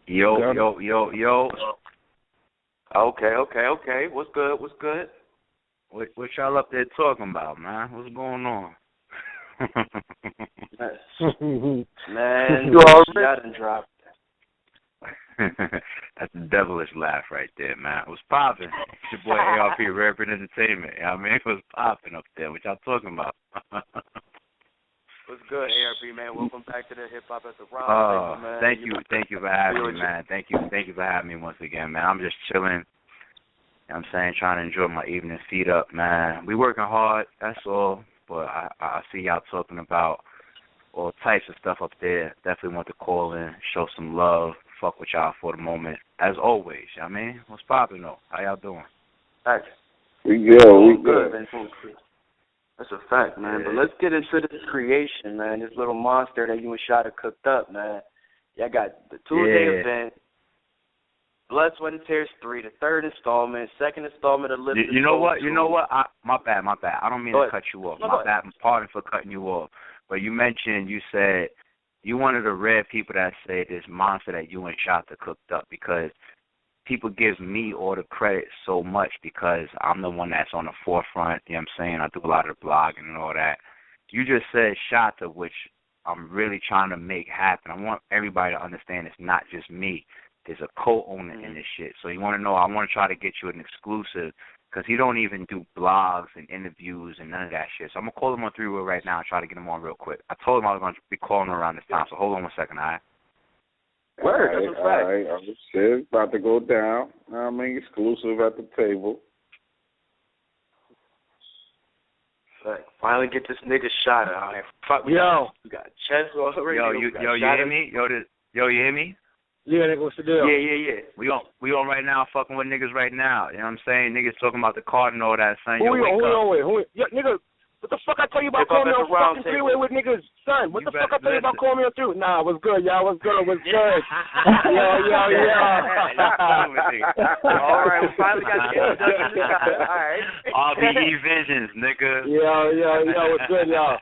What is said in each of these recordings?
Yo. Okay. What's good? What y'all up there talking about, man? What's going on? Man, you already done dropped. That's a devilish laugh right there, man. It was popping. It's your boy ARP, Hhrt Entertainment. You know what I mean? It was popping up there. What y'all talking about? What's good, ARP, man? Welcome back to the Hip Hop at the Round. Man. Thank you for having me, man. Thank you for having me once again, man. I'm just chilling. You know what I'm saying? Trying to enjoy my evening feet up, man. We working hard, that's all. But I see y'all talking about all types of stuff up there. Definitely want to call in, show some love, fuck with y'all for the moment. As always, you know what I mean? What's poppin' though? How y'all doing? Thanks. We good. That's a fact, man. But let's get into this creation, man. This little monster that you and Shotta cooked up, man. Y'all got the Tuesday event, Blood, Sweat, and Tears 3, the third installment, second installment of Lift. You know what? My bad. I don't mean to cut you off. My bad. Pardon for cutting you off. But you said you one of the rare people that say this monster that you and Shotta cooked up, because people give me all the credit so much because I'm the one that's on the forefront, you know what I'm saying? I do a lot of the blogging and all that. You just said Shotta, which I'm really trying to make happen. I want everybody to understand it's not just me. There's a co-owner in this shit. So you want to know, I want to try to get you an exclusive, because he don't even do blogs and interviews and none of that shit. So I'm going to call him on 3-way right now and try to get him on real quick. I told him I was going to be calling him around this time, so hold on 1 second, all right? Word, that's a fact. All right. I'm just saying, it's about to go down. I mean, exclusive at the table. Finally get this nigga Shotta out here. Fuck me. Yo. You got chest already. You hear me? Yo, you hear me? Yeah, nigga, what's the deal? Yeah. We on right now, fucking with niggas right now. You know what I'm saying? Niggas talking about the card and all that, son. Who nigga, what the fuck I tell you about calling me on fucking freeway with niggas, son? What the fuck I tell you about calling me on through? Nah, what's good, y'all? What's good? Yo. All right, we finally got the introduction. All right. RBE Visions, nigga. Yo, what's good, y'all?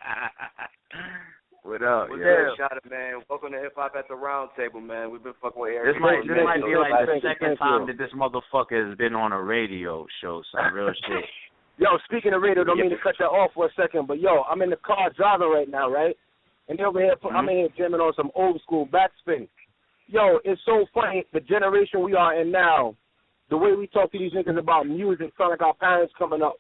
What up, What's up, Shotta, man? Welcome to Hip Hop at the Roundtable, man. We've been fucking with Eric. This might be like the second time that this motherfucker has been on a radio show, some real shit. Yo, speaking of radio, don't mean to cut that off for a second, but yo, I'm in the car driving right now, right? And over here, I'm in here jamming on some old school backspin. Yo, it's so funny, the generation we are in now, the way we talk to these niggas about music, sound like our parents coming up.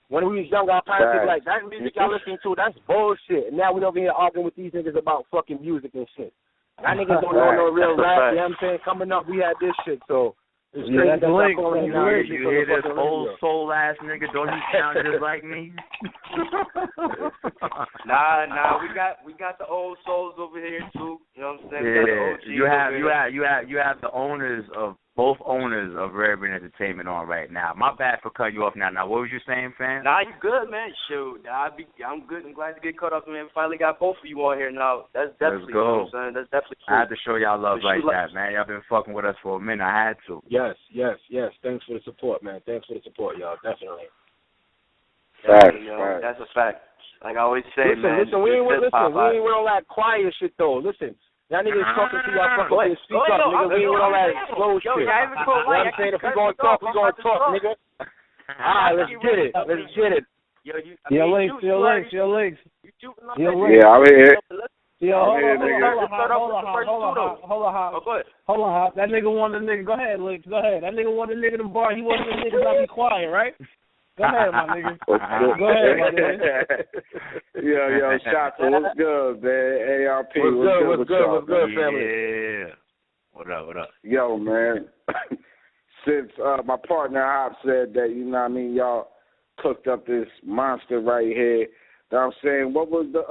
When we was young, our parents was like, that music y'all listening to, that's bullshit. And now we over here arguing with these niggas about fucking music and shit. That niggas don't know no real rap, you know what I'm saying? Coming up, we had this shit, so it's crazy that's right now. You hear this old soul ass nigga? Don't he sound just like me? Nah, we got the old souls over here too. You know what I'm saying? Yeah, you have the owners of both owners of Hhrt Entertainment on right now. My bad for cutting you off now. Now, what was you saying, fam? Nah, you good, man. Shoot, I'm good. I'm glad to get caught up, man. Finally got both of you on here now. That's definitely, you know what I'm saying? That's definitely cool. I had to show y'all love like that, man. Y'all been fucking with us for a minute. I had to. Yes. Thanks for the support, man. Thanks for the support, y'all. Definitely. That's a fact. Like I always say, man. Listen, we ain't with all that quiet shit, though. Listen. Y'all niggas talking to y'all fucking speak up, nigga. We ain't with all that slow shit. You know what I'm saying? If we gonna talk, nigga. All right, let's get it. Yo, Links. Yeah, I'm here. Yo, hold on. That nigga wanted the nigga. Go ahead, Links. Go ahead. That nigga wanted the nigga to bar. He wanted the nigga to be quiet, right? Go ahead, my nigga. Go ahead, my nigga. Yo, Shotta, what's good, man? ARP, what's good, family? Yeah. What up? Yo, man. Since my partner Hhrt said that, you know what I mean, y'all cooked up this monster right here. You know what I'm saying? What was the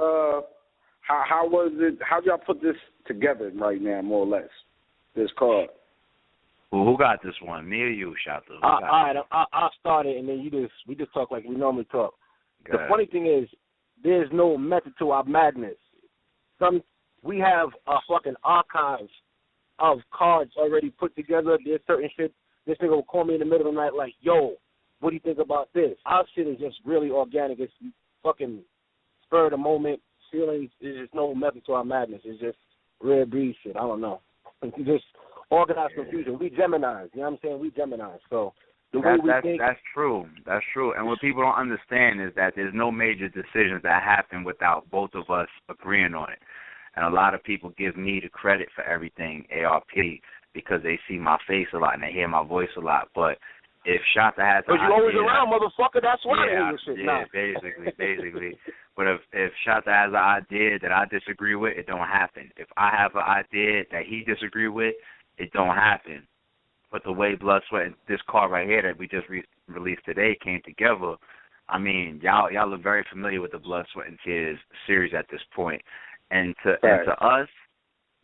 how was it? How'd y'all put this together right now, more or less? This card. Well, who got this one? Me or you, Shotta? All right, I'll start it, and then we just talk like we normally talk. The funny thing is, there's no method to our madness. We have a fucking archive of cards already put together. There's certain shit. This nigga will call me in the middle of the night like, yo, what do you think about this? Our shit is just really organic. It's fucking spur of the moment feelings. There's just no method to our madness. It's just rare breed shit. I don't know. Just organized confusion. We Geminis, you know what I'm saying? We Geminis. So the way we think. That's true. That's true. And what people don't understand is that there's no major decisions that happen without both of us agreeing on it. And a lot of people give me the credit for everything, ARP, because they see my face a lot and they hear my voice a lot. But if Shotta has an idea... Because you always around, motherfucker, that's why I hear your shit. Yeah, basically. But if Shotta has an idea that I disagree with, it don't happen. If I have an idea that he disagree with, it don't happen. But the way Blood, Sweat, and this card right here that we just released today came together, I mean, y'all are very familiar with the Blood, Sweat, and Tears series at this point. And to us,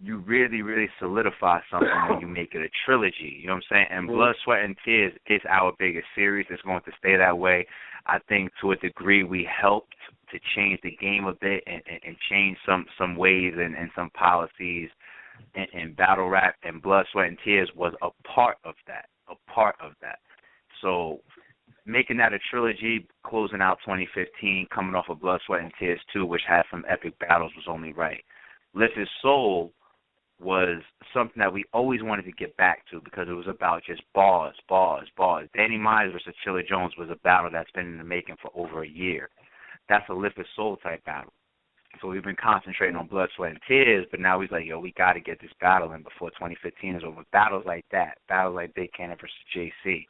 you really, really solidify something when you make it a trilogy. You know what I'm saying? And Blood, Sweat, and Tears is our biggest series. It's going to stay that way. I think to a degree we helped to change the game a bit and change some ways and some policies in battle rap, and Blood, Sweat, and Tears was a part of that. So making that a trilogy, closing out 2015, coming off of Blood, Sweat, and Tears 2, which had some epic battles, was only right. Lift His Soul was something that we always wanted to get back to because it was about just bars. Danny Myers versus Chilla Jones was a battle that's been in the making for over a year. That's a Lift His Soul type battle. So we've been concentrating on Blood, Sweat, and Tears, but now he's like, yo, we got to get this battle in before 2015 is over. Battles like that, battles like Big Cannon versus JC,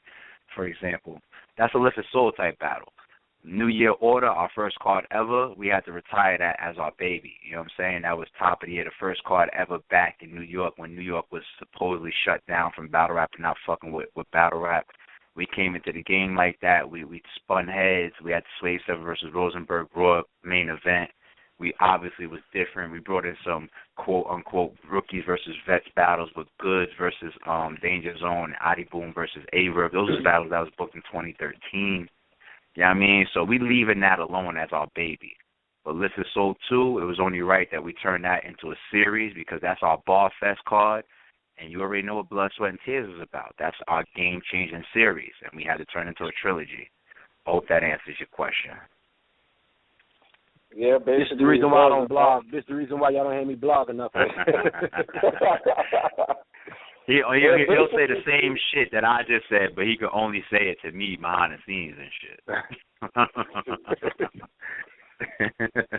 for example. That's a Lift His Soul type battle. New Year Order, our first card ever, we had to retire that as our baby. You know what I'm saying? That was top of the year, the first card ever back in New York when New York was supposedly shut down from battle rap and not fucking with battle rap. We came into the game like that. We spun heads. We had Slave 7 versus Rosenberg Raw main event. We obviously was different. We brought in some quote-unquote rookies versus vets battles with Goods versus Danger Zone, Adi Boom versus Averb. Those were battles that was booked in 2013. You know what I mean? So we leaving that alone as our baby. But Lift His Soul 2, it was only right that we turned that into a series because that's our Bar Fest card. And you already know what Blood, Sweat, and Tears is about. That's our game-changing series, and we had to turn it into a trilogy. Hope that answers your question. Yeah, basically. This is the reason why I don't blog. This is the reason why y'all don't hear me blog enough. He'll say the same shit that I just said, but he can only say it to me behind the scenes and shit.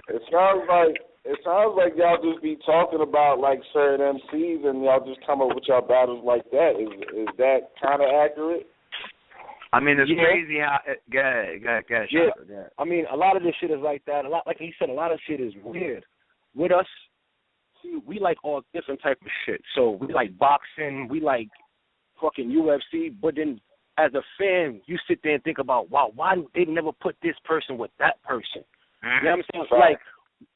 It sounds like y'all just be talking about like certain MCs and y'all just come up with y'all battles like that. Is that kind of accurate? I mean, it's crazy how. Go ahead. Yeah. I mean, a lot of this shit is like that. A lot, like he said, a lot of shit is weird. With us, we like all different type of shit. So we like boxing, we like fucking UFC, but then as a fan, you sit there and think about, wow, why they never put this person with that person? You know what I'm saying? Like,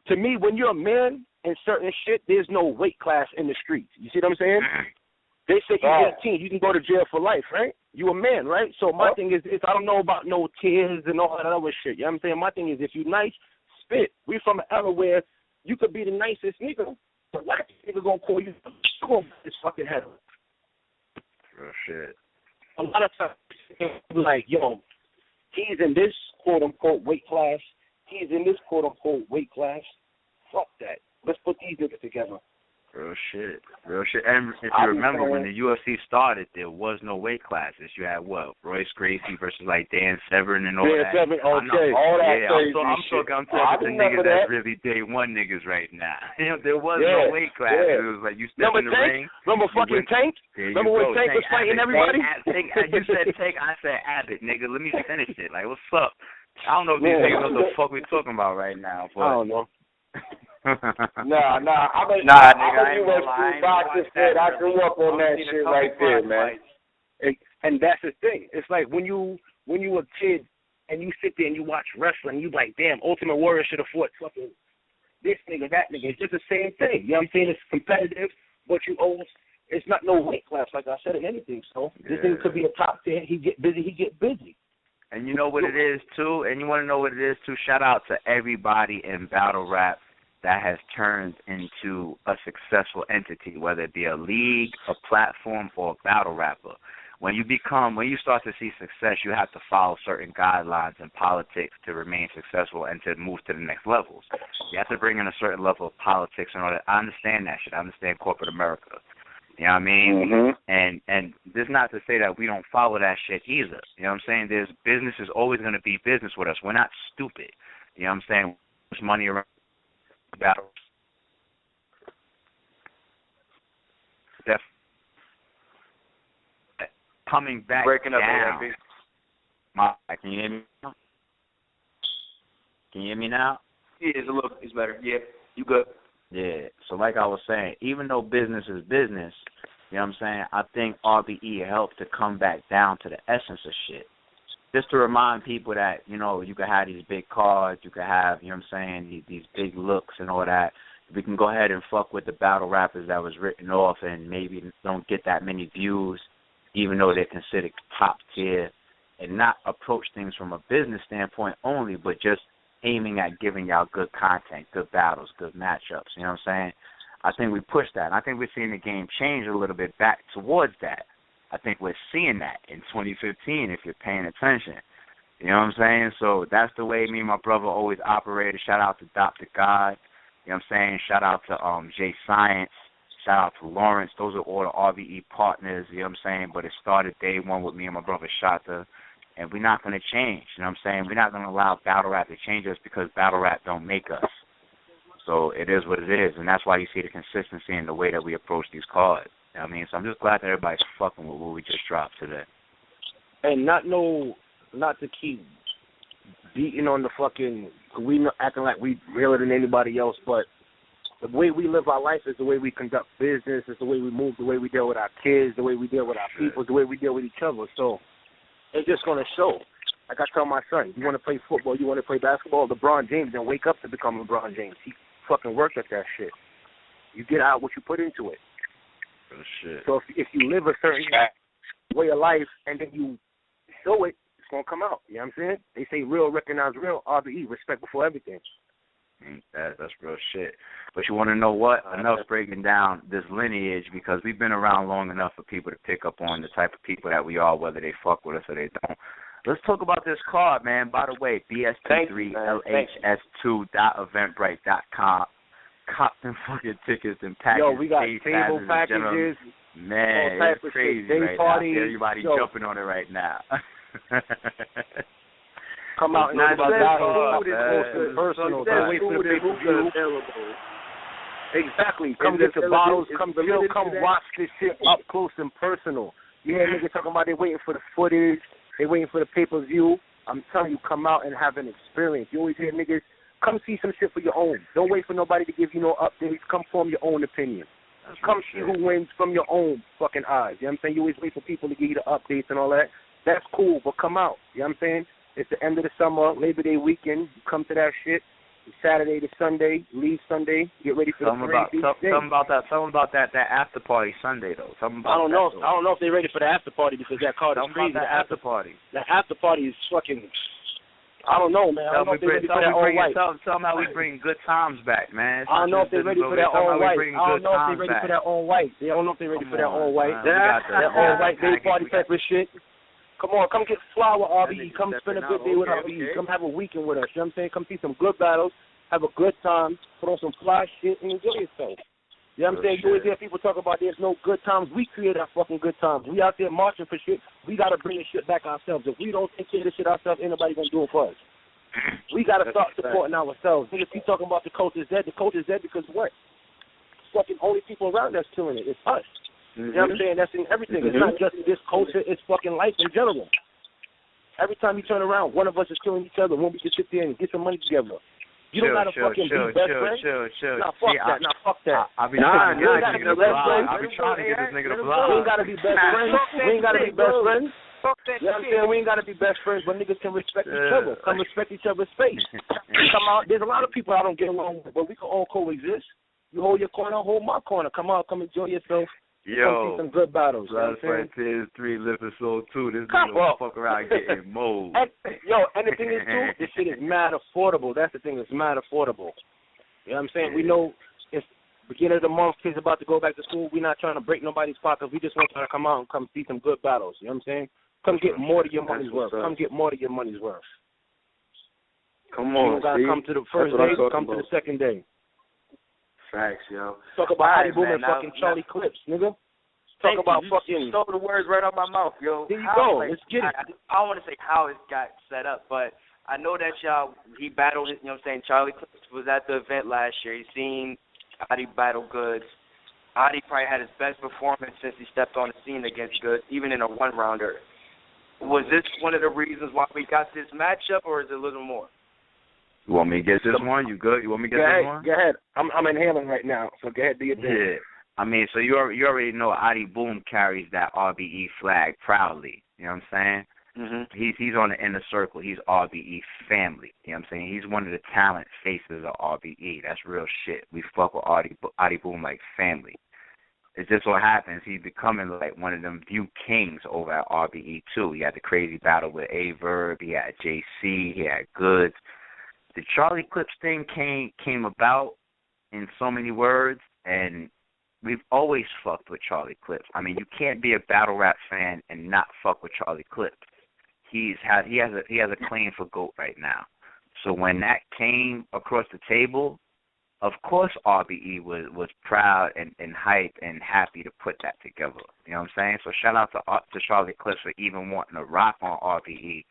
to me, when you're a man in certain shit, there's no weight class in the streets. You see what I'm saying? They say you're 18, you can go to jail for life, right? You a man, right? So my thing is I don't know about no tears and all that other shit. You know what I'm saying? My thing is, if you nice, spit. We from an era where you could be the nicest nigga, but like nigga gonna call you, this fucking head. Oh shit. A lot of times, like, yo, he's in this quote unquote weight class. He's in this quote unquote weight class. Fuck that. Let's put these niggas together. Real shit. And if you remember, when the UFC started, there was no weight classes. You had what? Royce Gracie versus like Dan Severn and all that. Dan Severn, okay. All that I'm talking to niggas that's really day one niggas right now. You know, there was no weight classes. It was like you step in the ring. Remember fucking Tank? Remember when Tank was fighting everybody? You said Tank, I said Abbott, nigga. Let me finish it. Like, what's up? I don't know if these niggas know what the fuck we talking about right now. But I don't know. Nah. Nigga, I grew up on that shit right there, man. And that's the thing. It's like when you a kid and you sit there and you watch wrestling, you like, damn, Ultimate Warrior should have fought fucking this nigga, that nigga. It's just the same thing. You know what I'm saying? It's competitive, but it's not no weight class, like I said, in anything. So this nigga could be a top 10. He get busy. And you know what it is, too? And you want to know what it is, too? Shout out to everybody in battle rap that has turned into a successful entity, whether it be a league, a platform, or a battle rapper. When you start to see success, you have to follow certain guidelines and politics to remain successful and to move to the next levels. You have to bring in a certain level of politics in order. I understand that shit. I understand corporate America. You know what I mean? Mm-hmm. And this is not to say that we don't follow that shit either. You know what I'm saying? Business is always going to be business with us. We're not stupid. You know what I'm saying? There's money around battle. Coming back breaking up down. Can you hear me now? Can you hear me now? Yeah, it's better. Yeah, you good. Yeah, so like I was saying, even though business is business, you know what I'm saying, I think RBE helped to come back down to the essence of shit. Just to remind people that, you know, you can have these big cars, you can have, you know what I'm saying, these big looks and all that. We can go ahead and fuck with the battle rappers that was written off and maybe don't get that many views, even though they're considered top tier, and not approach things from a business standpoint only, but just aiming at giving y'all good content, good battles, good matchups. You know what I'm saying? I think we pushed that. And I think we're seeing the game change a little bit back towards that. I think we're seeing that in 2015 if you're paying attention. You know what I'm saying? So that's the way me and my brother always operated. Shout out to Dr. God. You know what I'm saying? Shout out to J Science. Shout out to Lawrence. Those are all the RBE partners. You know what I'm saying? But it started day one with me and my brother Shotta. And we're not going to change, you know what I'm saying? We're not going to allow battle rap to change us because battle rap don't make us. So it is what it is, and that's why you see the consistency in the way that we approach these cards. You know what I mean? So I'm just glad that everybody's fucking with what we just dropped today. And not to keep beating on the fucking, we acting like we realer than anybody else, but the way we live our life is the way we conduct business, it's the way we move, the way we deal with our kids, the way we deal with our people, the way we deal with each other. So it's just going to show. Like I tell my son, you want to play football, you want to play basketball, LeBron James didn't wake up to become LeBron James. He fucking worked at that shit. You get out what you put into it. Oh, shit. So if you live a certain way of life and then you show it, it's going to come out. You know what I'm saying? They say real recognize real, RBE, respect before everything. That's real shit. But you want to know what? Enough breaking down this lineage, because we've been around long enough for people to pick up on the type of people that we are, whether they fuck with us or they don't. Let's talk about this card, man. By the way, BST3, LHS2.eventbrite.com. Cop them fucking tickets and packages. Yo, we got table packages. Man, it's crazy right parties, now. Everybody jumping on it right now. Come out and talk about battles, personal. Don't wait for the pay-per-view. Exactly. Come get your bottles. Come chill. Come watch this shit up close and personal. You hear niggas talking about they waiting for the footage. They waiting for the pay-per-view. I'm telling you, come out and have an experience. You always hear niggas, come see some shit for your own. Don't wait for nobody to give you no updates. Come form your own opinion. Come see who wins from your own fucking eyes. You know what I'm saying? You always wait for people to give you the updates and all that. That's cool, but come out. You know what I'm saying? It's the end of the summer, Labor Day weekend. You come to that shit. Saturday to Sunday, leave Sunday, get ready for the parade. Tell them about that after party Sunday though. I don't know if they're ready for the after party because that card is crazy. The after party. The after party is fucking. I don't know, man. I don't know if they're ready for that all white. Tell them how we bring good times back, man. I don't know if they're ready for that all white. I don't know if they're ready for that all white. They don't know if they're ready for that all white. That all white day party type of shit. Come on, come get flower, RBE. Come spend a good day with RBE. Come have a weekend with us. You know what I'm saying? Come see some good battles, have a good time, put on some fly shit, and enjoy yourself. You know what I'm saying? You always hear people talk about there's no good times. We create our fucking good times. We out there marching for shit. We got to bring the shit back ourselves. If we don't take care of this shit ourselves, ain't nobody going to do it for us. We got to start supporting ourselves. Niggas keep talking about the coach is dead. The coach is dead because what? Fucking only people around that's killing it. It's us. You know what I'm saying? That's in everything. It's not just this culture. It's fucking life in general. Every time you turn around, one of us is killing each other when we can sit there and get some money together. You don't gotta fucking be best friends. Nah, fuck that. Nah, fuck that. You ain't gotta be best friends. We ain't gotta be best friends. We ain't gotta be best friends. You know what I'm saying? We ain't gotta be best friends, but niggas can respect each other. Come respect each other's space. Come out. There's a lot of people I don't get along with, but we can all coexist. You hold your corner, hold my corner. Come out, come enjoy yourself. Yo, come see some good battles. BST3 live soul too. This nigga will fuck around getting mold. And the thing is too, this shit is mad affordable. That's the thing, it's mad affordable. You know what I'm saying? We know it's beginning of the month, kids about to go back to school. We're not trying to break nobody's pockets. We just want you to come out and come see some good battles. You know what I'm saying? Come get more to your money's worth. Come get more to your money's worth. Come on, you don't gotta come to the first day, come to the second day. Facts, yo. Talk about Hottie Boom and fucking Charlie Clips, nigga. Talk about fucking. You stole the words right out my mouth, yo. There you go. Let's get it. I don't want to say how it got set up, but I know that he battled, you know what I'm saying, Charlie Clips was at the event last year. He seen Hhrt battle Goods. Hhrt probably had his best performance since he stepped on the scene against Goods, even in a one-rounder. Was this one of the reasons why we got this matchup, or is it a little more? You want me to get this one? You good? You want me to get this one? Go ahead. I'm inhaling right now, so go ahead, do your thing. Yeah. I mean, so you already know Hhrt Boom carries that RBE flag proudly. You know what I'm saying? Mm-hmm. He's on the inner circle. He's RBE family. You know what I'm saying? He's one of the talent faces of RBE. That's real shit. We fuck with Hhrt Boom like family. It's just what happens. He's becoming like one of them few kings over at RBE too. He had the crazy battle with Verb. He had JC. He had Goods. The Charlie Clips thing came about in so many words, and we've always fucked with Charlie Clips. I mean, you can't be a battle rap fan and not fuck with Charlie Clips. He has a claim for GOAT right now. So when that came across the table, of course RBE was proud and hyped and happy to put that together. You know what I'm saying? So shout out to Charlie Clips for even wanting to rock on RBE.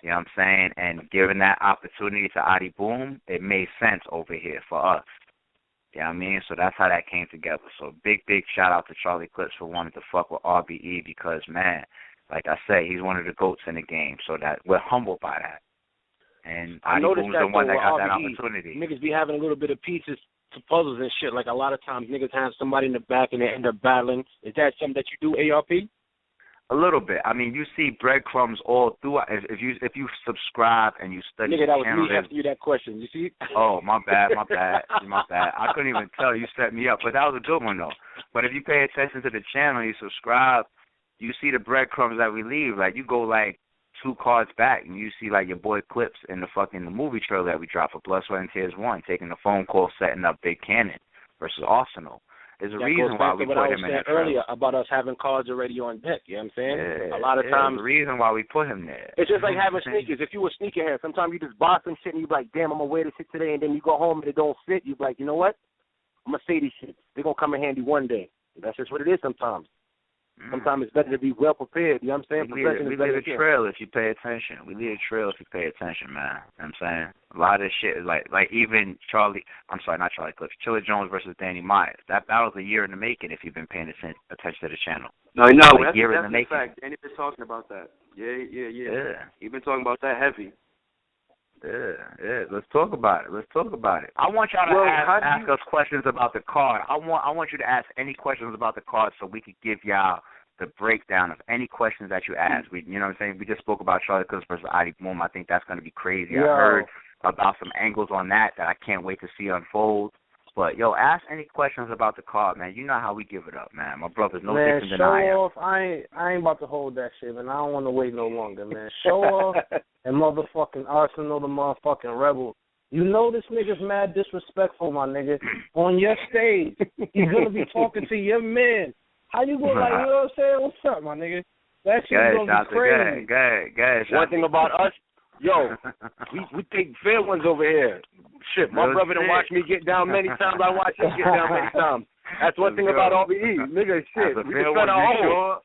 You know what I'm saying? And giving that opportunity to Hhrt Boom, it made sense over here for us. You know what I mean? So that's how that came together. So big shout out to Charlie Clips for wanting to fuck with RBE because, man, like I say, he's one of the GOATs in the game. So that we're humbled by that. And Hhrt Boom's the one that got that opportunity. Niggas be having a little bit of pieces to puzzles and shit. Like a lot of times niggas have somebody in the back and they end up battling. Is that something that you do, ARP? A little bit. I mean, you see breadcrumbs all through. If you subscribe and you study the channel, that was me asking you that question. You see? Oh, my bad. I couldn't even tell. You set me up. But that was a good one, though. But if you pay attention to the channel, you subscribe, you see the breadcrumbs that we leave. Like, you go, like, 2 cards back, and you see, like, your boy Clips in the movie trailer that we dropped for Blood, Sweat, and Tears 1, taking the phone call, setting up Big Cannon versus Arsenal. There's a reason why we put him in that earlier about us having cards already on deck. You know what I'm saying? Yeah, a lot of times. There's a reason why we put him there. It's just like having sneakers. If you were a sneakerhead, sometimes you just buy some shit and you be like, damn, I'm going to wear this shit today, and then you go home and it don't fit. You be like, you know what? I'm going to say these shit. They're going to come in handy one day. That's just what it is sometimes. Sometimes it's better to be well prepared. You know what I'm saying? We leave a trail if you pay attention. We leave a trail if you pay attention, man. You know what I'm saying? A lot of this shit is like even not Charlie Clips, Chilla Jones versus Danny Myers. That battle's a year in the making if you've been paying attention to the channel. No, I know. That's a fact. Danny's been talking about that. Yeah. He's been talking about that heavy. Yeah. Let's talk about it. I want y'all to ask us questions about the card. I want you to ask any questions about the card so we could give y'all the breakdown of any questions that you ask. You know what I'm saying? We just spoke about Charlie Clips versus Hhrt Boom. I think that's going to be crazy. I heard about some angles on that I can't wait to see unfold. But, ask any questions about the card, man. You know how we give it up, man. My brother's no different than I am. Show off. I ain't about to hold that shit, man. I don't want to wait no longer, man. Show off and motherfucking Arsenal, the motherfucking Rebel. You know this nigga's mad disrespectful, my nigga. On your stage, he's going to be talking to your men. How you going like, you know what I'm saying? What's up, my nigga? That shit's going to be crazy. Good. One thing about us, we take fair ones over here. Shit, my brother done watched me get down many times. I watch him get down many times. That's one thing about RBE. Nigga, shit. We can spend our own.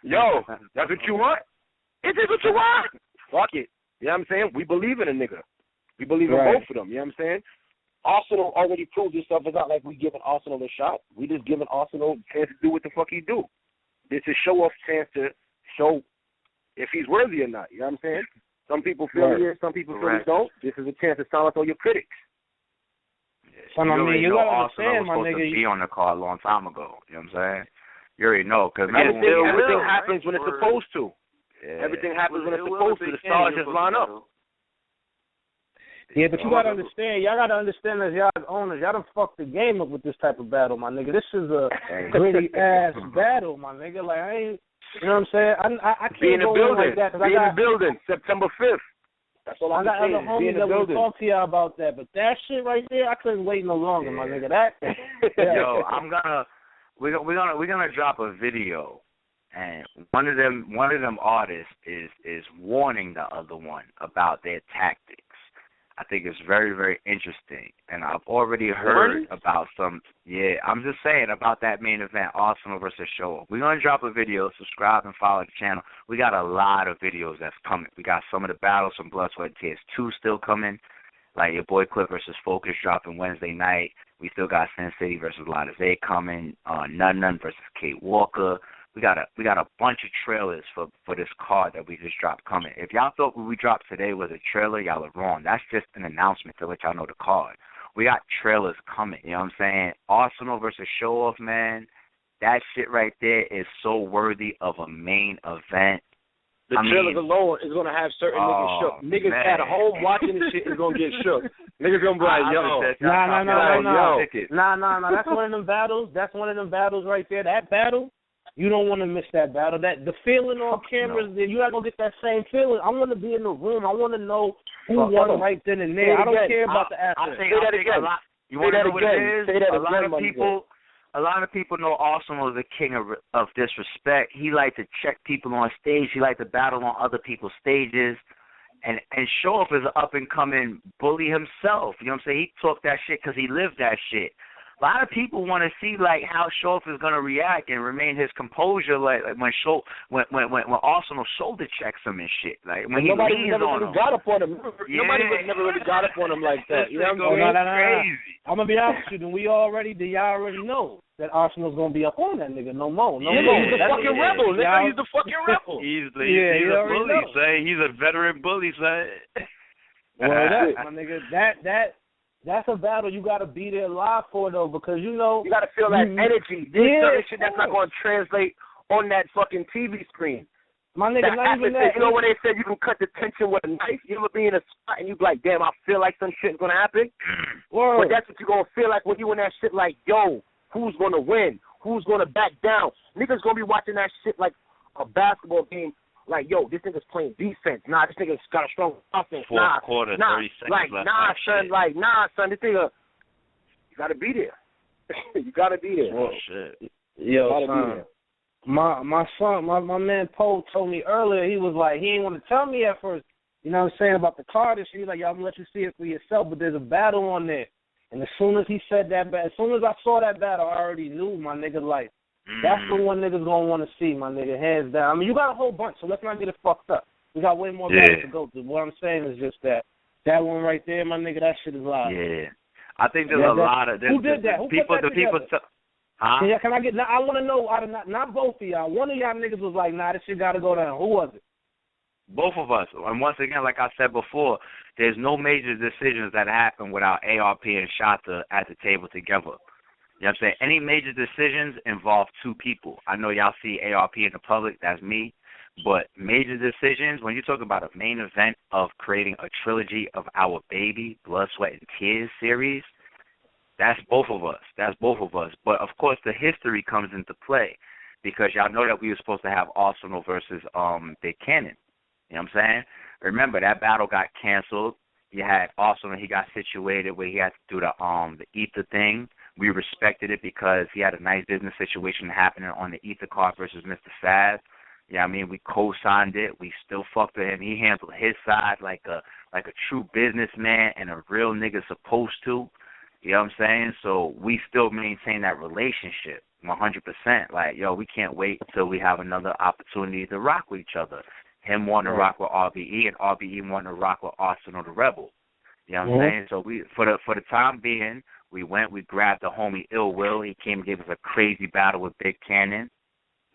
Yo, that's what you want? Is this what you want? Fuck it. You know what I'm saying? We believe in a nigga. We believe in both of them. You know what I'm saying? Arsenal already proved himself. It's not like we giving Arsenal a shot. We just giving Arsenal a chance to do what the fuck he do. This is show-off chance to show if he's worthy or not. You know what I'm saying? Some people feel it, some people feel it don't. This is a chance to silence all your critics. Yeah, you gotta understand, my nigga. To be on the card a long time ago. You know what I'm saying? You already know. Cause everything happens when it's supposed to. Yeah. Everything happens when it's supposed to. The stars just line up. Yeah, but you gotta understand. Y'all gotta understand as y'all owners, y'all done fucked the game up with this type of battle, my nigga. This is a gritty ass battle, my nigga. Like I ain't. You know what I'm saying? I can't go in like that. Be in the building, September 5th. That's all I got other homies that will talk to y'all about that. But that shit right there, I couldn't wait no longer, my nigga. Yo, we're gonna drop a video, and one of them artists is warning the other one about their tactics. I think it's very, very interesting. And I've already heard about some, I'm just saying about that main event, Arsenal versus Show Off. We're going to drop a video, subscribe and follow the channel. We got a lot of videos that's coming. We got some of the battles, some Blood, Sweat, and Tears 2 still coming. Like your boy Clip versus Focus dropping Wednesday night. We still got Sin City versus Lotta Zay coming. None versus Kate Walker. We got a bunch of trailers for this card that we just dropped coming. If y'all thought what we dropped today was a trailer, y'all are wrong. That's just an announcement to let y'all know the card. We got trailers coming, you know what I'm saying? Arsenal versus Show Off, man. That shit right there is so worthy of a main event. The trailers alone is going to have certain niggas shook. Niggas at home watching this shit is going to get shook. Niggas going to be like, yo. Nah. That's one of them battles. That's one of them battles right there. That battle, you don't want to miss that battle. That the feeling on cameras, you're not going to get that same feeling. I want to be in the room. I want to know who won right then and there. I don't care about the after. I'll say that again. You want to know what it is? A lot of people know Arsenal is the king of disrespect. He liked to check people on stage. He liked to battle on other people's stages. And Show Off is an up-and-coming bully himself. You know what I'm saying? He talked that shit because he lived that shit. A lot of people want to see like how Show Off is gonna react and remain his composure, like when Arsenal shoulder checks him and shit. Like when he leans on him. Got up on him. Nobody never really got up on him like that. You know what I'm saying? Crazy. I'm gonna be honest with you. Y'all already know that Arsenal's gonna be up on that nigga. No more. He's the fucking rebel. Nigga, he's the fucking rebel. He's a bully, say. He's a veteran bully, say. Well, my nigga, that's a battle you got to be there live for, though, because, you know. You got to feel that energy. There's certain shit that's not going to translate on that fucking TV screen. My nigga, not even that. You know when they said you can cut the tension with a knife? You ever be in a spot and you be like, damn, I feel like some shit's going to happen? Word. But that's what you're going to feel like when you in that shit like, yo, who's going to win? Who's going to back down? Niggas going to be watching that shit like a basketball game. Like, yo, this nigga's playing defense. Nah, this nigga's got a strong offense. Fourth quarter, 30 seconds like, left. Nah, son, this nigga, you got to be there. You got to be there. Oh, shit. Yo, son, my son, my man Poe told me earlier, he was like, he didn't want to tell me at first, you know what I'm saying, about the card and shit. He's like, yo, I'm going to let you see it for yourself, but there's a battle on there. And as soon as he said that, as soon as I saw that battle, I already knew, my nigga, like, that's the one niggas gonna want to see, my nigga, hands down. I mean, you got a whole bunch, so let's not get it fucked up. We got way more battles to go through. What I'm saying is just that one right there, my nigga, that shit is live. Yeah, I think there's a lot of who did that? Who people. Put that people. Huh? Yeah, can I get? I want to know. Out of not both of y'all. One of y'all niggas was like, nah, this shit got to go down. Who was it? Both of us. And once again, like I said before, there's no major decisions that happen without ARP and Shotta at the table together. You know what I'm saying? Any major decisions involve two people. I know y'all see ARP in the public, that's me. But major decisions, when you talk about a main event of creating a trilogy of our baby, Blood, Sweat, and Tears series, that's both of us. That's both of us. But, of course, the history comes into play because y'all know that we were supposed to have Arsenal versus Big Cannon. You know what I'm saying? Remember, that battle got canceled. You had Arsenal, he got situated where he had to do the ether thing. We respected it because he had a nice business situation happening on the ether card versus Mr. Faz. Yeah, I mean, we co-signed it. We still fucked with him. He handled his side like a true businessman and a real nigga supposed to. You know what I'm saying? So we still maintain that relationship 100%. Like, yo, we can't wait until we have another opportunity to rock with each other. Him wanting to rock with RBE and RBE wanting to rock with Arsenal the Rebel. You know what I'm saying? So we, for the time being, we grabbed the homie Ill Will. He came and gave us a crazy battle with Big Cannon.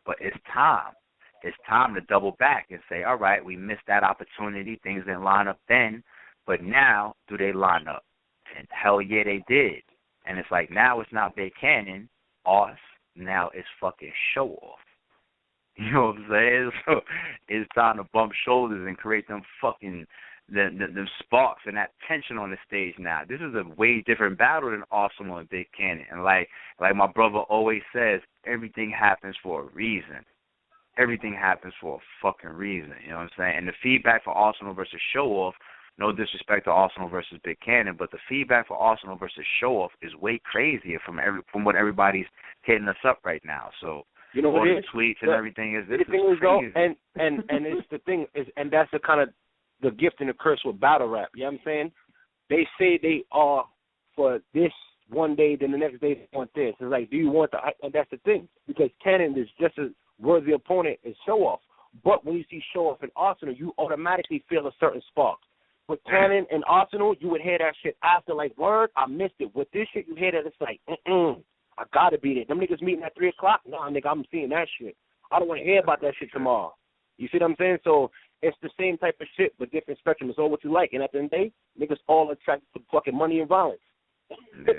But it's time. It's time to double back and say, all right, we missed that opportunity. Things didn't line up then. But now, do they line up? And hell yeah, they did. And it's like, now it's not Big Cannon, us. Now it's fucking Show Off. You know what I'm saying? So it's time to bump shoulders and create them fucking the sparks and that tension on the stage now. This is a way different battle than Arsenal and Big Cannon. And like my brother always says, everything happens for a reason. Everything happens for a fucking reason. You know what I'm saying? And the feedback for Arsenal versus Show Off, no disrespect to Arsenal versus Big Cannon, but the feedback for Arsenal versus Show Off is way crazier from what everybody's hitting us up right now. So you know what all the tweets and everything is crazy. And it's the thing is, and that's the kind of the gift and the curse with battle rap. You know what I'm saying? they say they are for this one day, then the next day they want this. It's like, do you want the? And that's the thing, because Cannon is just as worthy opponent as Show Off. But when you see Show Off in Arsenal, you automatically feel a certain spark. With Cannon and Arsenal, you would hear that shit after, like, word, I missed it. With this shit, you hear that it's like, I gotta beat it. Them niggas meeting at 3 o'clock? Nah, nigga, I'm seeing that shit. I don't want to hear about that shit tomorrow. You see what I'm saying? So it's the same type of shit, but different spectrum. It's all what you like. And at the end of the day, niggas all attracted to fucking money and violence. Yeah.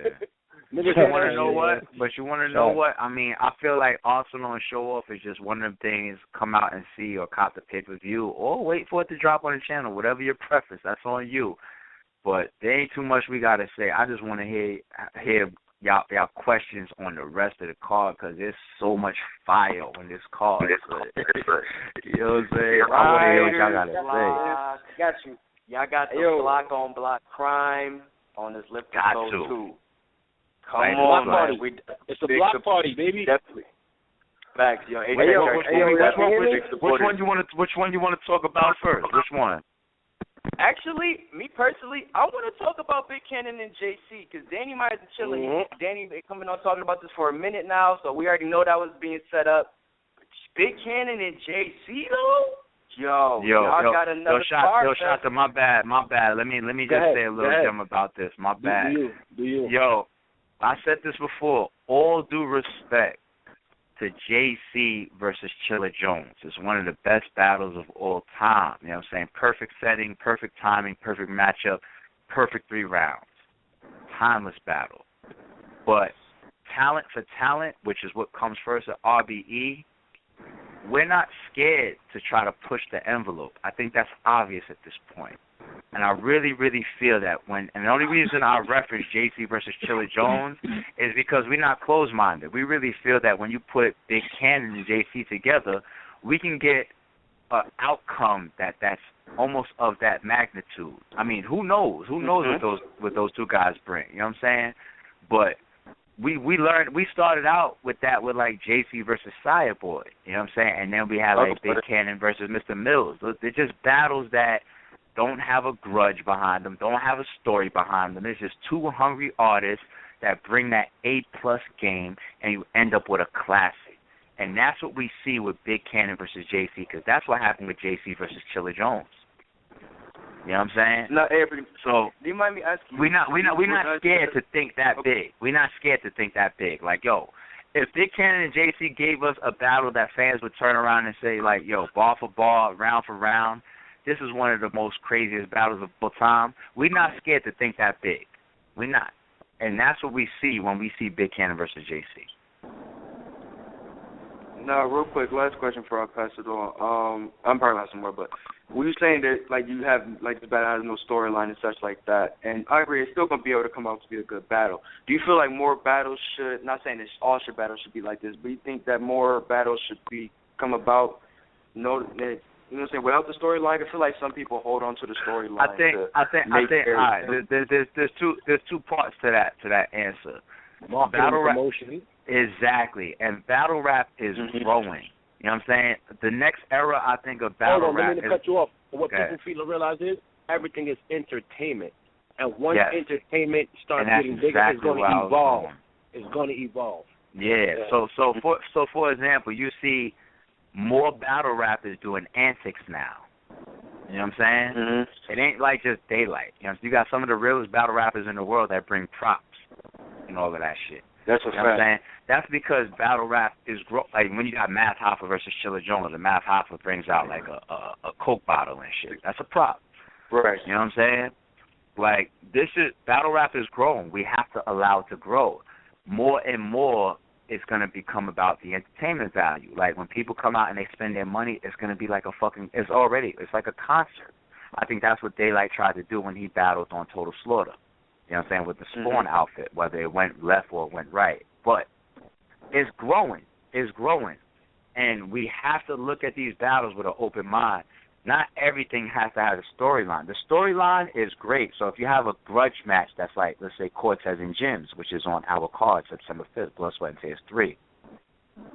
Niggas, you want to know what? But you want to know what? I mean, I feel like Arsenal and Show Off is just one of them things. Come out and see or cop the pay-per-view or wait for it to drop on the channel, whatever your preference. That's on you. But there ain't too much we got to say. I just want to hear y'all questions on the rest of the card, because there's so much fire on this card. You know what I'm saying? I want to hear what y'all got to say. Got you. Y'all got the block on block crime on this Lip got to. to. Come on, man. It's a block party, baby. Definitely. Facts, yo. Which one you want to talk about first? Which one? Actually, me personally, I want to talk about Big Cannon and JC, because Danny might have been chilling. Danny been coming on talking about this for a minute now, so we already know that was being set up. Big Cannon and JC though. Yo, got another Shotta, my bad. Let me just say a little gem about this. My bad. Do you? Yo, I said this before. All due respect to JC versus Chilla Jones. It's one of the best battles of all time. You know what I'm saying? Perfect setting, perfect timing, perfect matchup, perfect 3 rounds. Timeless battle. But talent for talent, which is what comes first at RBE, we're not scared to try to push the envelope. I think that's obvious at this point. And I really, really feel that and the only reason I reference JC versus Chilla Jones is because we're not closed-minded. We really feel that when you put Big Cannon and JC together, we can get an outcome that's almost of that magnitude. I mean, who knows? Who knows what those two guys bring? You know what I'm saying? But we started out with that with like JC versus Sire Boy. You know what I'm saying? And then we had like Big Cannon versus Mr. Mills. They're just battles that don't have a grudge behind them, don't have a story behind them. It's just 2 hungry artists that bring that A+ game, and you end up with a classic. And that's what we see with Big Cannon versus JC, because that's what happened with JC versus Chilla Jones. You know what I'm saying? No, so do you mind me asking? We're not scared to think that big. We're not scared to think that big. Like, yo, if Big Cannon and JC gave us a battle that fans would turn around and say, like, yo, bar for bar, round for round, this is one of the most craziest battles of all time, we're not scared to think that big. We're not. And that's what we see when we see Big Cannon versus JC. Now, real quick, last question before I pass it on. I'm probably have some more, but were you saying that, like, you have, like, the battle has no storyline and such like that? And I agree, it's still going to be able to come out to be a good battle. Do you feel like more battles should, not saying that all battles should be like this, but you think that more battles should come about, you know what I'm saying, without the storyline? I feel like some people hold on to the storyline. I think. All right. There's two parts to that answer. Battle rap, exactly, and battle rap is growing. You know what I'm saying? The next era, I think, of battle rap. Let me cut you off. What people feel to realize is everything is entertainment, and once entertainment starts getting bigger, it's going to evolve. It's going to evolve. Yeah. So for example, you see more battle rappers doing antics now. You know what I'm saying? It ain't like just daylight. You know, you got some of the realest battle rappers in the world that bring props and all of that shit. That's a fact. You know what I'm saying? That's because battle rap is like when you got Math Hoffa versus Chilla Jones, and Math Hoffa brings out like a Coke bottle and shit. That's a prop. Right. You know what I'm saying? Like battle rap is growing. We have to allow it to grow. More and more, it's going to become about the entertainment value. Like, when people come out and they spend their money, it's going to be like it's like a concert. I think that's what Daylight tried to do when he battled on Total Slaughter. You know what I'm saying? With the Spawn outfit, whether it went left or went right. But it's growing. It's growing. And we have to look at these battles with an open mind. Not everything has to have a storyline. The storyline is great. So if you have a grudge match that's like, let's say, Cortez and Jims, which is on our card September 5th, Blood, Sweat, and Tears 3.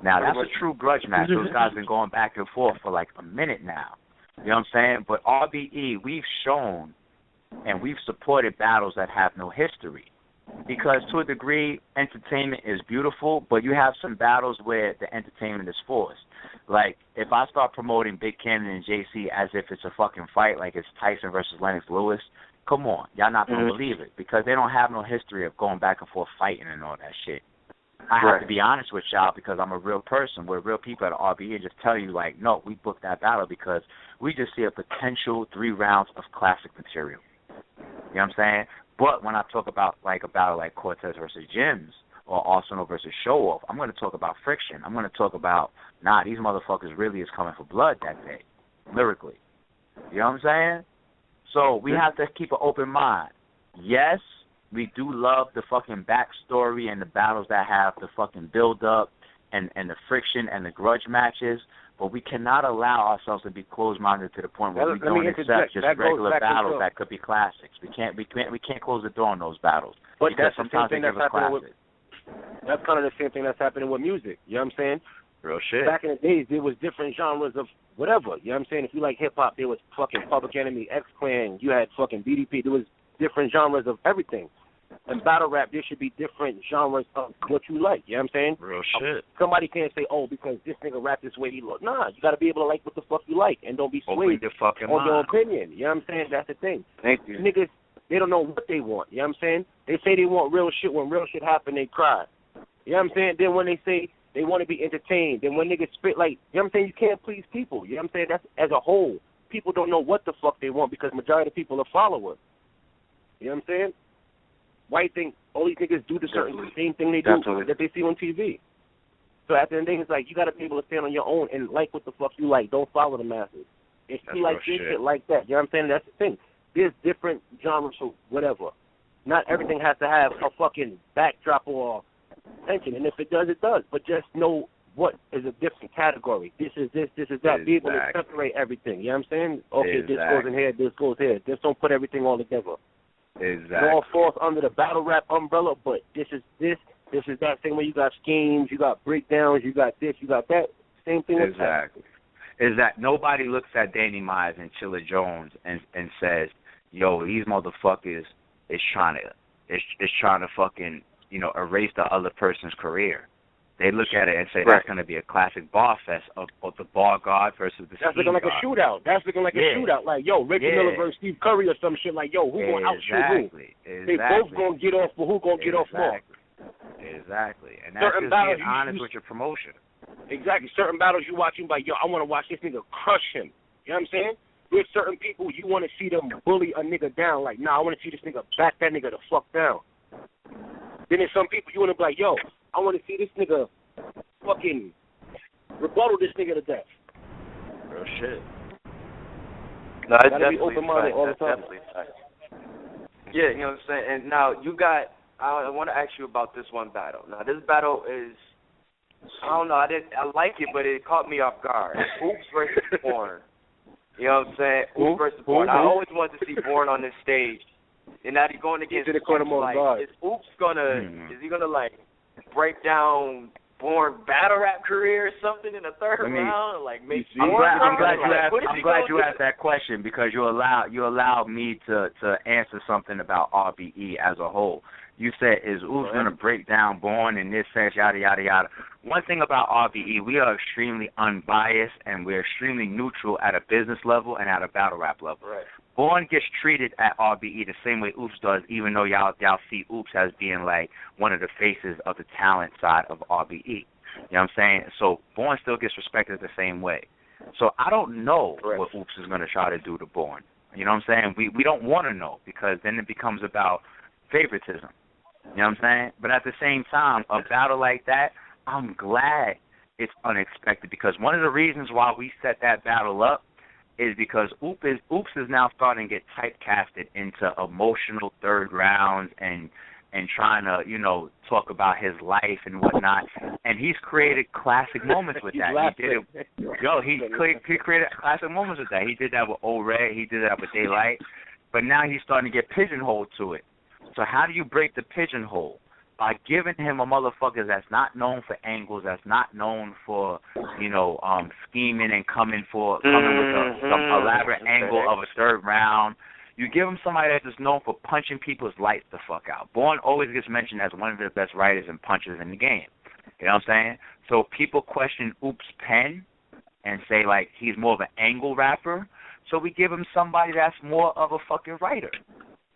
Now, that's a true grudge match. Those guys have been going back and forth for like a minute now. You know what I'm saying? But RBE, we've shown and we've supported battles that have no history. Because to a degree, entertainment is beautiful, but you have some battles where the entertainment is forced. Like, if I start promoting Big Cannon and JC as if it's a fucking fight, like it's Tyson versus Lennox Lewis, come on, y'all not going to believe it, because they don't have no history of going back and forth fighting and all that shit. I have to be honest with y'all because I'm a real person. We're real people at RBE and just tell you, like, no, we booked that battle because we just see a potential 3 rounds of classic material. You know what I'm saying? But when I talk about, like, a battle like Cortez versus Jims or Arsenal versus Show Off, I'm going to talk about friction. I'm going to talk about, nah, these motherfuckers really is coming for blood that day, lyrically. You know what I'm saying? So we have to keep an open mind. Yes, we do love the fucking backstory and the battles that have the fucking build-up and the friction and the grudge matches, but we cannot allow ourselves to be closed-minded to the point where we don't accept just regular battles that could be classics. We can't close the door on those battles. But because sometimes they give us classics. That's kind of the same thing that's happening with music. You know what I'm saying? Real shit. Back in the days, there was different genres of whatever. You know what I'm saying? If you like hip-hop, there was fucking Public Enemy, X-Clan. You had fucking BDP. There was different genres of everything. And battle rap, there should be different genres of what you like. You know what I'm saying? Real shit. Somebody can't say, oh, because this nigga rap this way, he look. Nah, you got to be able to like what the fuck you like and don't be swayed on your opinion. You know what I'm saying? That's the thing. Thank you. Niggas, they don't know what they want. You know what I'm saying? They say they want real shit. When real shit happen, they cry. You know what I'm saying? Then when they say they want to be entertained, then when niggas spit like, you know what I'm saying? You can't please people. You know what I'm saying? That's as a whole. People don't know what the fuck they want because majority of people are followers. You know what I'm saying? Why you think all these niggas do the same thing they do that they see on TV? So at the end of the day, it's like you got to be able to stand on your own and like what the fuck you like. Don't follow the masses. If you like this shit like that, you know what I'm saying? That's the thing. There's different genres for whatever. Not everything has to have a fucking backdrop or tension. And if it does, it does. But just know what is a different category. This is this is that. Exactly. Be able to separate everything. You know what I'm saying? Okay, this goes in here, this goes here. Just don't put everything all together. Exactly. It all falls under the battle rap umbrella, but this is that thing where you got schemes, you got breakdowns, you got this, you got that. Same thing with that. Is that nobody looks at Danny Myers and Chilla Jones and says, yo, these motherfuckers is trying to fucking, you know, erase the other person's career. They look at it and say that's going to be a classic bar fest of the bar guard versus the That's looking like a shootout. That's looking like a shootout. Like, yo, Reggie Miller versus Steve Curry or some shit. Like, yo, who going to outshoot who? They both going to get off, but who going to get off more? Exactly. And that's just being honest with your promotion. Exactly. Certain battles you watching, like, yo, I want to watch this nigga crush him. You know what I'm saying? With certain people, you want to see them bully a nigga down. Like, nah, I want to see this nigga back that nigga the fuck down. Then there's some people you want to be like, yo, I want to see this nigga fucking rebuttal this nigga to death. Real shit. No, it's gotta be open-minded all the time. Yeah, you know what I'm saying? And now you got, I want to ask you about this one battle. Now, this battle is, I don't know, I like it, but it caught me off guard. Oops versus Born. You know what I'm saying? Oops versus Born. I always wanted to see Born on this stage. And now he's going against Oops. Like, is Oops is he gonna like break down Born battle rap career or something in the third round? Like, make I'm glad you asked that question because you allowed me to answer something about RBE as a whole. You said, is Oops going to break down Born in this sense, yada, yada, yada. One thing about RBE, we are extremely unbiased and we're extremely neutral at a business level and at a battle rap level. Right. Born gets treated at RBE the same way Oops does, even though y'all see Oops as being like one of the faces of the talent side of RBE. You know what I'm saying? So Born still gets respected the same way. So I don't know what Oops is going to try to do to Born. You know what I'm saying? We don't want to know because then it becomes about favoritism. You know what I'm saying? But at the same time, a battle like that, I'm glad it's unexpected because one of the reasons why we set that battle up is because Oops is now starting to get typecasted into emotional third rounds and trying to, you know, talk about his life and whatnot. And he's created classic moments with that. He did it. He created classic moments with that. He did that with Old Red. He did that with Daylight. But now he's starting to get pigeonholed to it. So how do you break the pigeonhole? By giving him a motherfucker that's not known for angles, that's not known for, you know, scheming and coming with some elaborate angle of a third round. You give him somebody that's just known for punching people's lights the fuck out. Bourne always gets mentioned as one of the best writers and punchers in the game. You know what I'm saying? So people question Oop's pen and say, like, he's more of an angle rapper. So we give him somebody that's more of a fucking writer.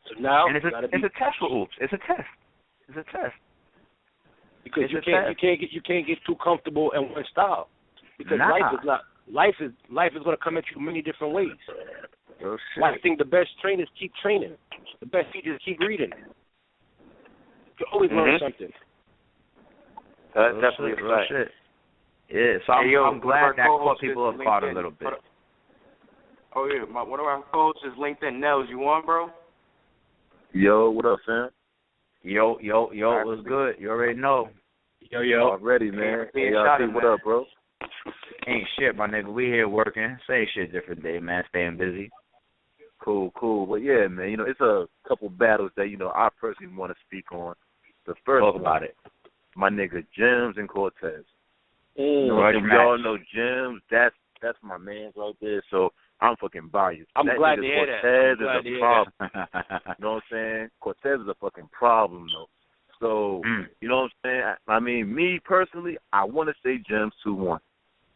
So now and it's a test for Oops. It's a test. It's a test. Because you can't get too comfortable in one style. Because life is going to come at you many different ways. Oh, I think the best trainers keep training. The best teachers keep reading. You always learn something. That's definitely a fact. Shit. Yeah, so I'm glad that caught people off guard a little bit. Oh, yeah, one of our coaches is LinkedIn. Nels, you on, bro? Yo, what up, fam? Yo, what's good? You already know. Yo. Already, man. Hey, what up, bro? Ain't shit, my nigga. We here working. Same shit, different day, man. Staying busy. Cool. Well, yeah, man, you know, it's a couple battles that, you know, I personally want to speak on. The first Talk about it. My nigga Jims and Cortez. You know, y'all know Jims, that's my man right there, so I'm fucking biased. I'm glad to hear that. Cortez is a problem. You know what I'm saying? Cortez is a fucking problem, though. So, you know what I'm saying? I mean, me personally, I want to say Jims 2-1.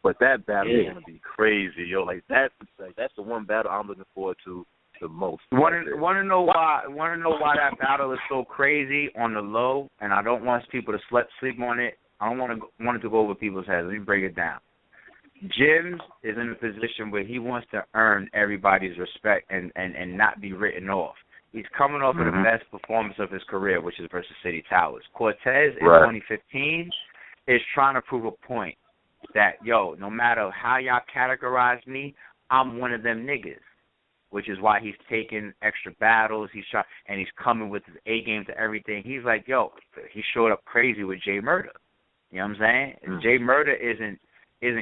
But that battle is going to be crazy, yo. That's the one battle I'm looking forward to the most. Want to know why that battle is so crazy on the low, and I don't want people to sleep on it. I don't want it to go over people's heads. Let me break it down. Jims is in a position where he wants to earn everybody's respect and not be written off. He's coming off of the best performance of his career, which is versus City Towers. Cortez in 2015 is trying to prove a point that, yo, no matter how y'all categorize me, I'm one of them niggas, which is why he's taking extra battles. He's coming with his A game to everything. He's like, yo, he showed up crazy with Jay Murder. You know what I'm saying? Jay Murder isn't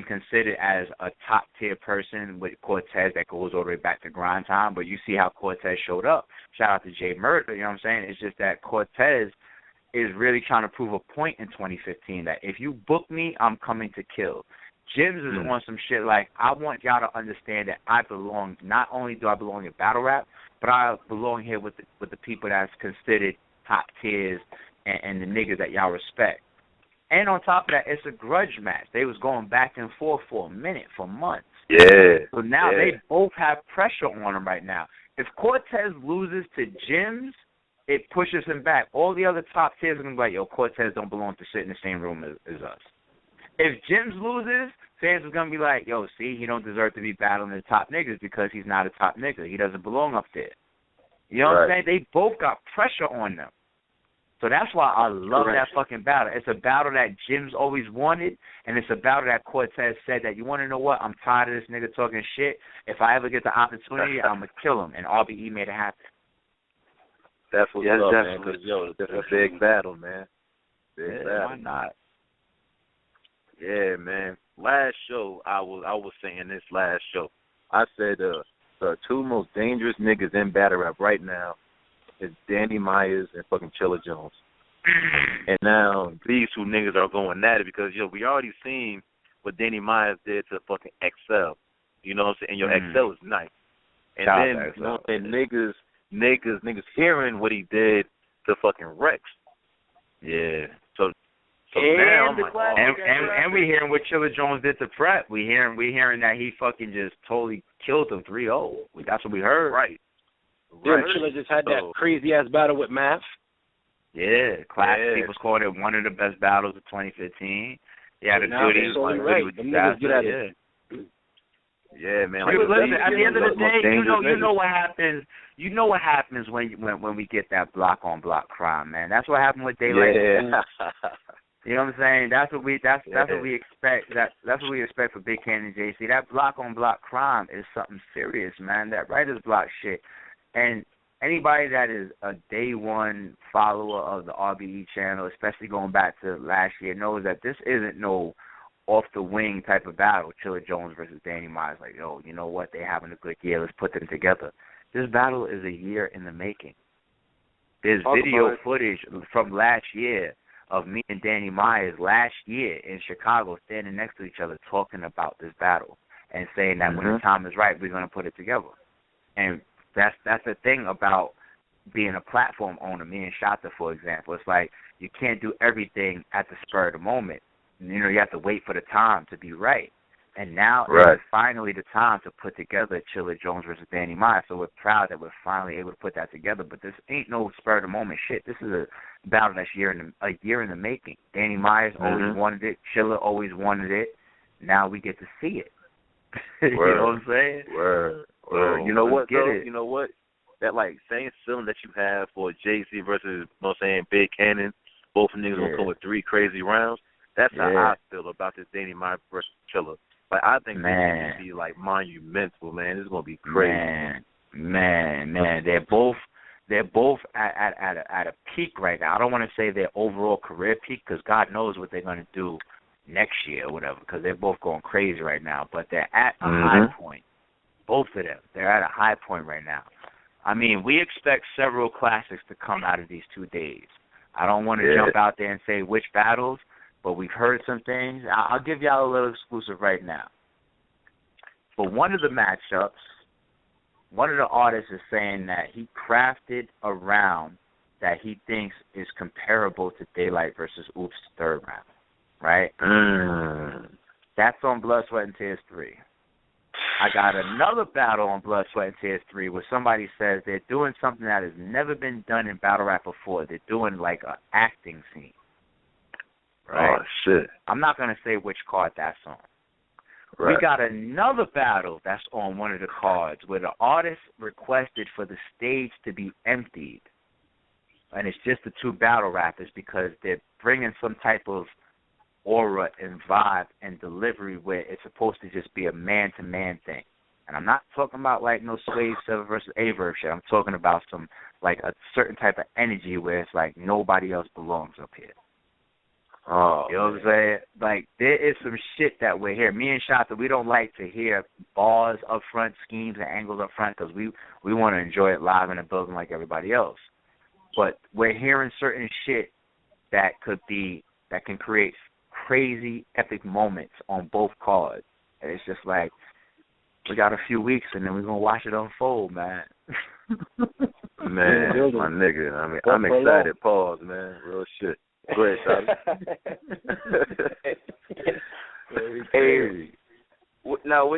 considered as a top-tier person with Cortez that goes all the way back to grind time, but you see how Cortez showed up. Shout out to Jay Murder, you know what I'm saying? It's just that Cortez is really trying to prove a point in 2015 that if you book me, I'm coming to kill. Jims is on some shit like, I want y'all to understand that I belong, not only do I belong in battle rap, but I belong here with the people that's considered top tiers and the niggas that y'all respect. And on top of that, it's a grudge match. They was going back and forth for a minute, for months. Yeah. So now they both have pressure on them right now. If Cortez loses to Jims, it pushes him back. All the other top tiers are going to be like, yo, Cortez don't belong to sit in the same room as us. If Jims loses, fans are going to be like, yo, see, he don't deserve to be battling the top niggas because he's not a top nigga. He doesn't belong up there. You know what I'm saying? They both got pressure on them. So that's why I love that fucking battle. It's a battle that Jims always wanted, and it's a battle that Cortez said that, you want to know what? I'm tired of this nigga talking shit. If I ever get the opportunity, I'm going to kill him. And RBE made it happen. That's what's up, man, because, yo, that's a big battle, man. Big battle. Why not? Yeah, man. Last show, I was saying this last show. I said the two most dangerous niggas in battle rap right now is Danny Myers and fucking Chilla Jones. And now these two niggas are going at it because, yo, we already seen what Danny Myers did to fucking XL. You know what I'm saying? And XL is nice. And then, you know, and niggas hearing what he did to fucking Rex. Yeah. So now I'm like, and we hearing what Chilla Jones did to Prep. We hearing that he fucking just totally killed him 3-0. That's what we heard. Right. Yeah, Chilla just had that crazy ass battle with Math. Yeah, classic. People called it one of the best battles of 2015. Yeah, the goodies. Yeah, man. Listen, at the end of the day, you know what happens. You know what happens when we get that block on block crime, man. That's what happened with Daylight. Yeah. You know what I'm saying? That's what we expect. That's what we expect for Big Ken and JC. That block on block crime is something serious, man. That writer's block shit. And anybody that is a day one follower of the RBE channel, especially going back to last year, knows that this isn't no off the wing type of battle. Chilla Jones versus Danny Myers, like, yo, you know what? They having a good year. Let's put them together. This battle is a year in the making. There's video footage from last year of me and Danny Myers last year in Chicago standing next to each other talking about this battle and saying that when the time is right, we're going to put it together. And That's the thing about being a platform owner. Me and Shotta, for example, it's like you can't do everything at the spur of the moment. You know, you have to wait for the time to be right. And now it's finally the time to put together Chilla Jones versus Danny Myers. So we're proud that we're finally able to put that together. But this ain't no spur of the moment shit. This is a battle that's a year in the making. Danny Myers always wanted it. Chilla always wanted it. Now we get to see it. You know what I'm saying? Word. You know what, though? You know what? That, like, same feeling that you have for JC versus, you know what I'm saying, Big Cannon, both niggas will come with 3 crazy rounds. That's how I feel about this Danny Myers versus Chilla. Like, I think this is going to be, like, monumental, man. This is going to be crazy. Man. They're both at a peak right now. I don't want to say their overall career peak because God knows what they're going to do next year or whatever because they're both going crazy right now. But they're at a high point. Both of them. They're at a high point right now. I mean, we expect several classics to come out of these 2 days. I don't want to jump out there and say which battles, but we've heard some things. I'll give y'all a little exclusive right now. For one of the matchups, one of the artists is saying that he crafted a round that he thinks is comparable to Daylight versus Oops' third round, right? That's on Blood, Sweat, and Tears 3. I got another battle on Blood, Sweat, and Tears 3 where somebody says they're doing something that has never been done in battle rap before. They're doing like an acting scene. Right? Oh, shit. I'm not going to say which card that's on. Right. We got another battle that's on one of the cards where the artist requested for the stage to be emptied. And it's just the 2 battle rappers because they're bringing some type of aura and vibe and delivery where it's supposed to just be a man-to-man thing. And I'm not talking about like no Sway 7 versus Averb shit. I'm talking about some like a certain type of energy where it's like nobody else belongs up here. Oh, you know what I'm saying? Like, there is some shit that we're hearing. Me and Shotta, we don't like to hear bars up front, schemes and angles up front because we want to enjoy it live in the building like everybody else. But we're hearing certain shit that can create crazy, epic moments on both cards. And it's just like, we got a few weeks and then we're going to watch it unfold, man. Man, my nigga. I mean, I'm excited. Pause, man. Real shit. Go ahead, Shotta. Hey, now,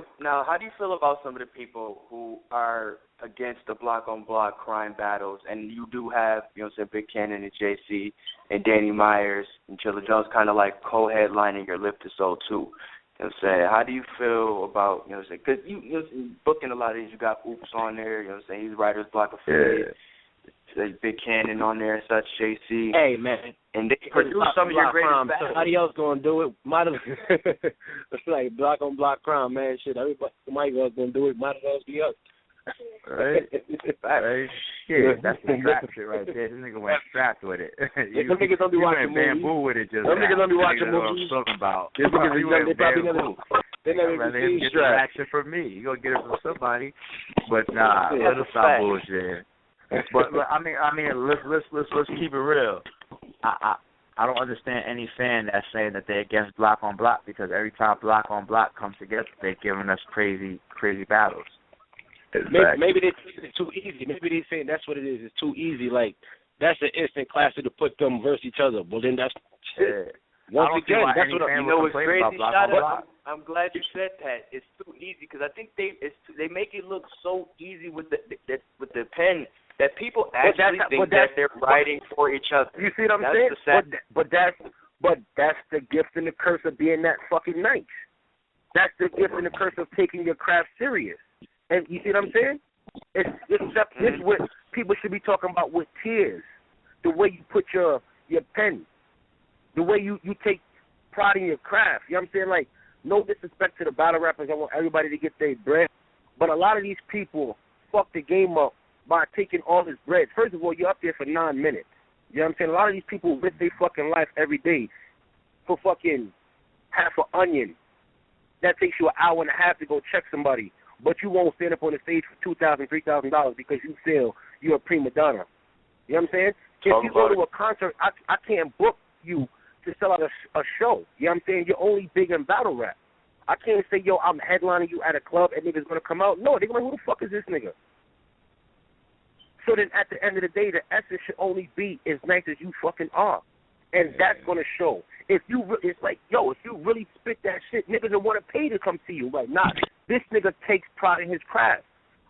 how do you feel about some of the people who are against the block-on-block crime battles, and you do have, you know, say Big Cannon and JC and Danny Myers and Chilla Jones kind of like co-headlining your Lift to Soul too? You know what I'm saying? How do you feel about, you know what I'm saying, because you booking a lot of these, you got Oops on there, you know what I'm saying, he's Writer's Block affiliate. There's Big Cannon on there and such, JC. Hey, man. And they produce some of your greatest battles. Somebody else going to do it. Might as it's like block on block crime, man. Shit, somebody else going to do it. Might as well be us. Right? Shit, that's the trap shit right there. This nigga went strapped with it. Them niggas don't be watching movies. Bamboo with it just Them niggas don't be watching What movies. I'm talking about. They never even get the action from me. You gonna get it from somebody. But nah, let us stop bullshit. But I mean, let's keep it real. I don't understand any fan that's saying that they're against block on block because every time block on block comes together, they're giving us crazy battles. Exactly. Maybe it's too easy. Maybe they're saying that's what it is. It's too easy. Like that's an instant classic to put them versus each other. Well, then that's once again, that's what you know. What's crazy, Shotta? I'm glad you said that. It's too easy because I think they make it look so easy with the pen. That people actually think that they're writing for each other. You see what I'm saying? But that's the gift and the curse of being that fucking nice. That's the gift and the curse of taking your craft serious. And you see what I'm saying? It's what people should be talking about with tears. The way you put your pen. The way you take pride in your craft. You know what I'm saying? Like, no disrespect to the battle rappers. I want everybody to get their bread. But a lot of these people fuck the game up by taking all this bread. First of all, you're up there for 9 minutes. You know what I'm saying? A lot of these people risk their fucking life every day for fucking half an onion. That takes you an hour and a half to go check somebody, but you won't stand up on the stage for $2,000, $3,000 because you feel you're a prima donna. You know what I'm saying? If you go to a concert, I can't book you to sell out a show. You know what I'm saying? You're only big in battle rap. I can't say, yo, I'm headlining you at a club and niggas going to come out. No, they're going to, who the fuck is this nigga? So then at the end of the day, the essence should only be as nice as you fucking are. And that's going to show. It's like, yo, if you really spit that shit, niggas will want to pay to come see you. Like, nah, this nigga takes pride in his craft.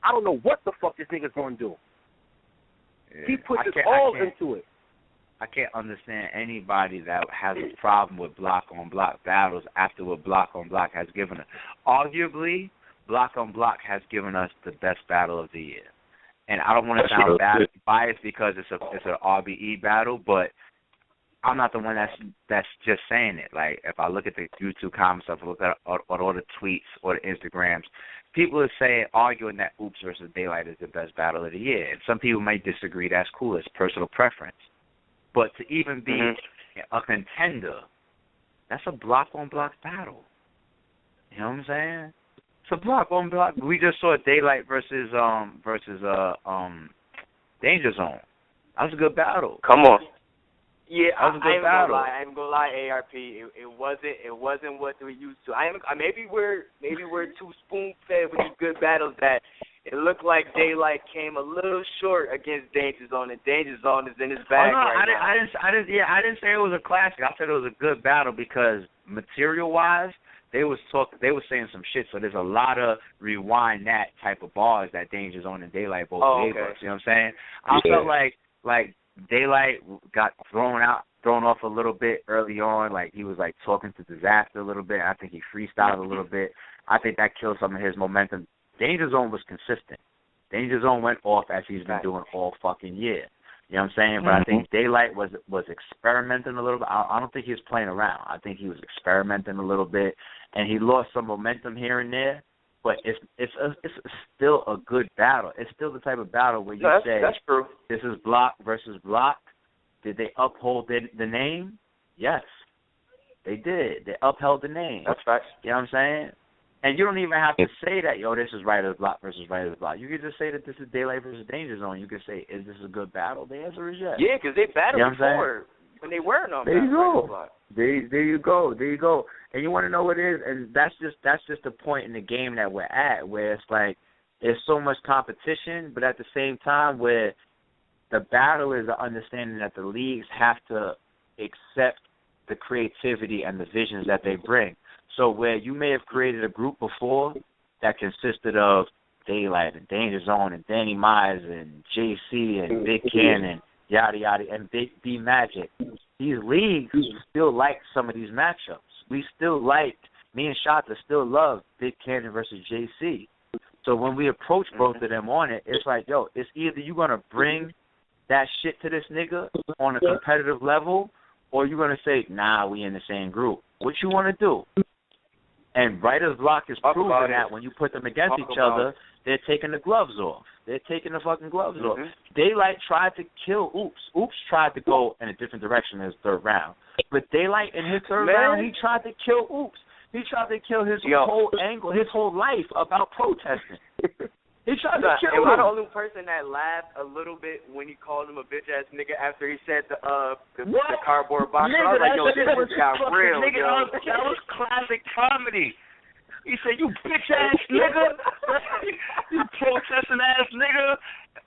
I don't know what the fuck this nigga's going to do. Yeah. He puts his all into it. I can't understand anybody that has a problem with block-on-block battles after what block-on-block has given us. Arguably, block-on-block has given us the best battle of the year. And I don't want to sound biased because it's an RBE battle, but I'm not the one that's just saying it. Like, if I look at the YouTube comments, if I look at all the tweets or the Instagrams, people are saying, arguing that Oops versus Daylight is the best battle of the year. And some people might disagree. That's cool. It's personal preference. But to even be a contender, that's a block-on-block battle. You know what I'm saying? It's a block-on-block. We just saw Daylight versus Danger Zone. That was a good battle. Come on. Yeah, I ain't gonna lie, ARP. It wasn't what we used to. Maybe we're too spoon-fed with these good battles that it looked like Daylight came a little short against Danger Zone, and Danger Zone is in his bag now. I didn't say it was a classic. I said it was a good battle because material-wise, they was saying some shit. So there's a lot of rewind that type of bars that Danger Zone and Daylight both gave us. You know what I'm saying? I felt like Daylight got thrown off a little bit early on. Like, he was like talking to Disaster a little bit. I think he freestyled a little bit. I think that killed some of his momentum. Danger Zone was consistent. Danger Zone went off as he's been doing all fucking year. You know what I'm saying? But I think Daylight was experimenting a little bit. I don't think he was playing around. I think he was experimenting a little bit, and he lost some momentum here and there. But it's still a good battle. It's still the type of battle where you say, that's true. This is block versus block. Did they uphold the name? Yes, they did. They upheld the name. That's right. You know what I'm saying? And you don't even have to say that, yo, this is Writer's Block versus Writer's Block. You can just say that this is Daylight versus Danger Zone. You can say, is this a good battle? The answer is yes. Yeah, because they battled before when they weren't on There you go. There you go. And you want to know what it is? And that's just the point in the game that we're at, where it's like there's so much competition, but at the same time where the battle is the understanding that the leagues have to accept the creativity and the visions that they bring. So where you may have created a group before that consisted of Daylight and Danger Zone and Danny Myers and JC and Big Cannon, yada yada, and Big B Magic, these leagues still like some of these matchups. We still liked, me and Shotta still love Big Cannon versus JC. So when we approach both of them on it, it's like, yo, it's either you're going to bring that shit to this nigga on a competitive level, or you're going to say, nah, we in the same group. What you want to do? And Writer's Block is proving that when you put them against each other, they're taking the gloves off. They're taking the fucking gloves off. Daylight tried to kill Oops. Oops tried to go in a different direction in his third round. But Daylight in his third round, he tried to kill Oops. He tried to kill his whole angle, his whole life about protesting. He tried to kill him. Am I the only person that laughed a little bit when he called him a bitch-ass nigga after he said the cardboard box? Nigga, I was like, yo, this got real, nigga, yo. That was classic comedy. He said, you bitch-ass nigga. You protesting-ass nigga.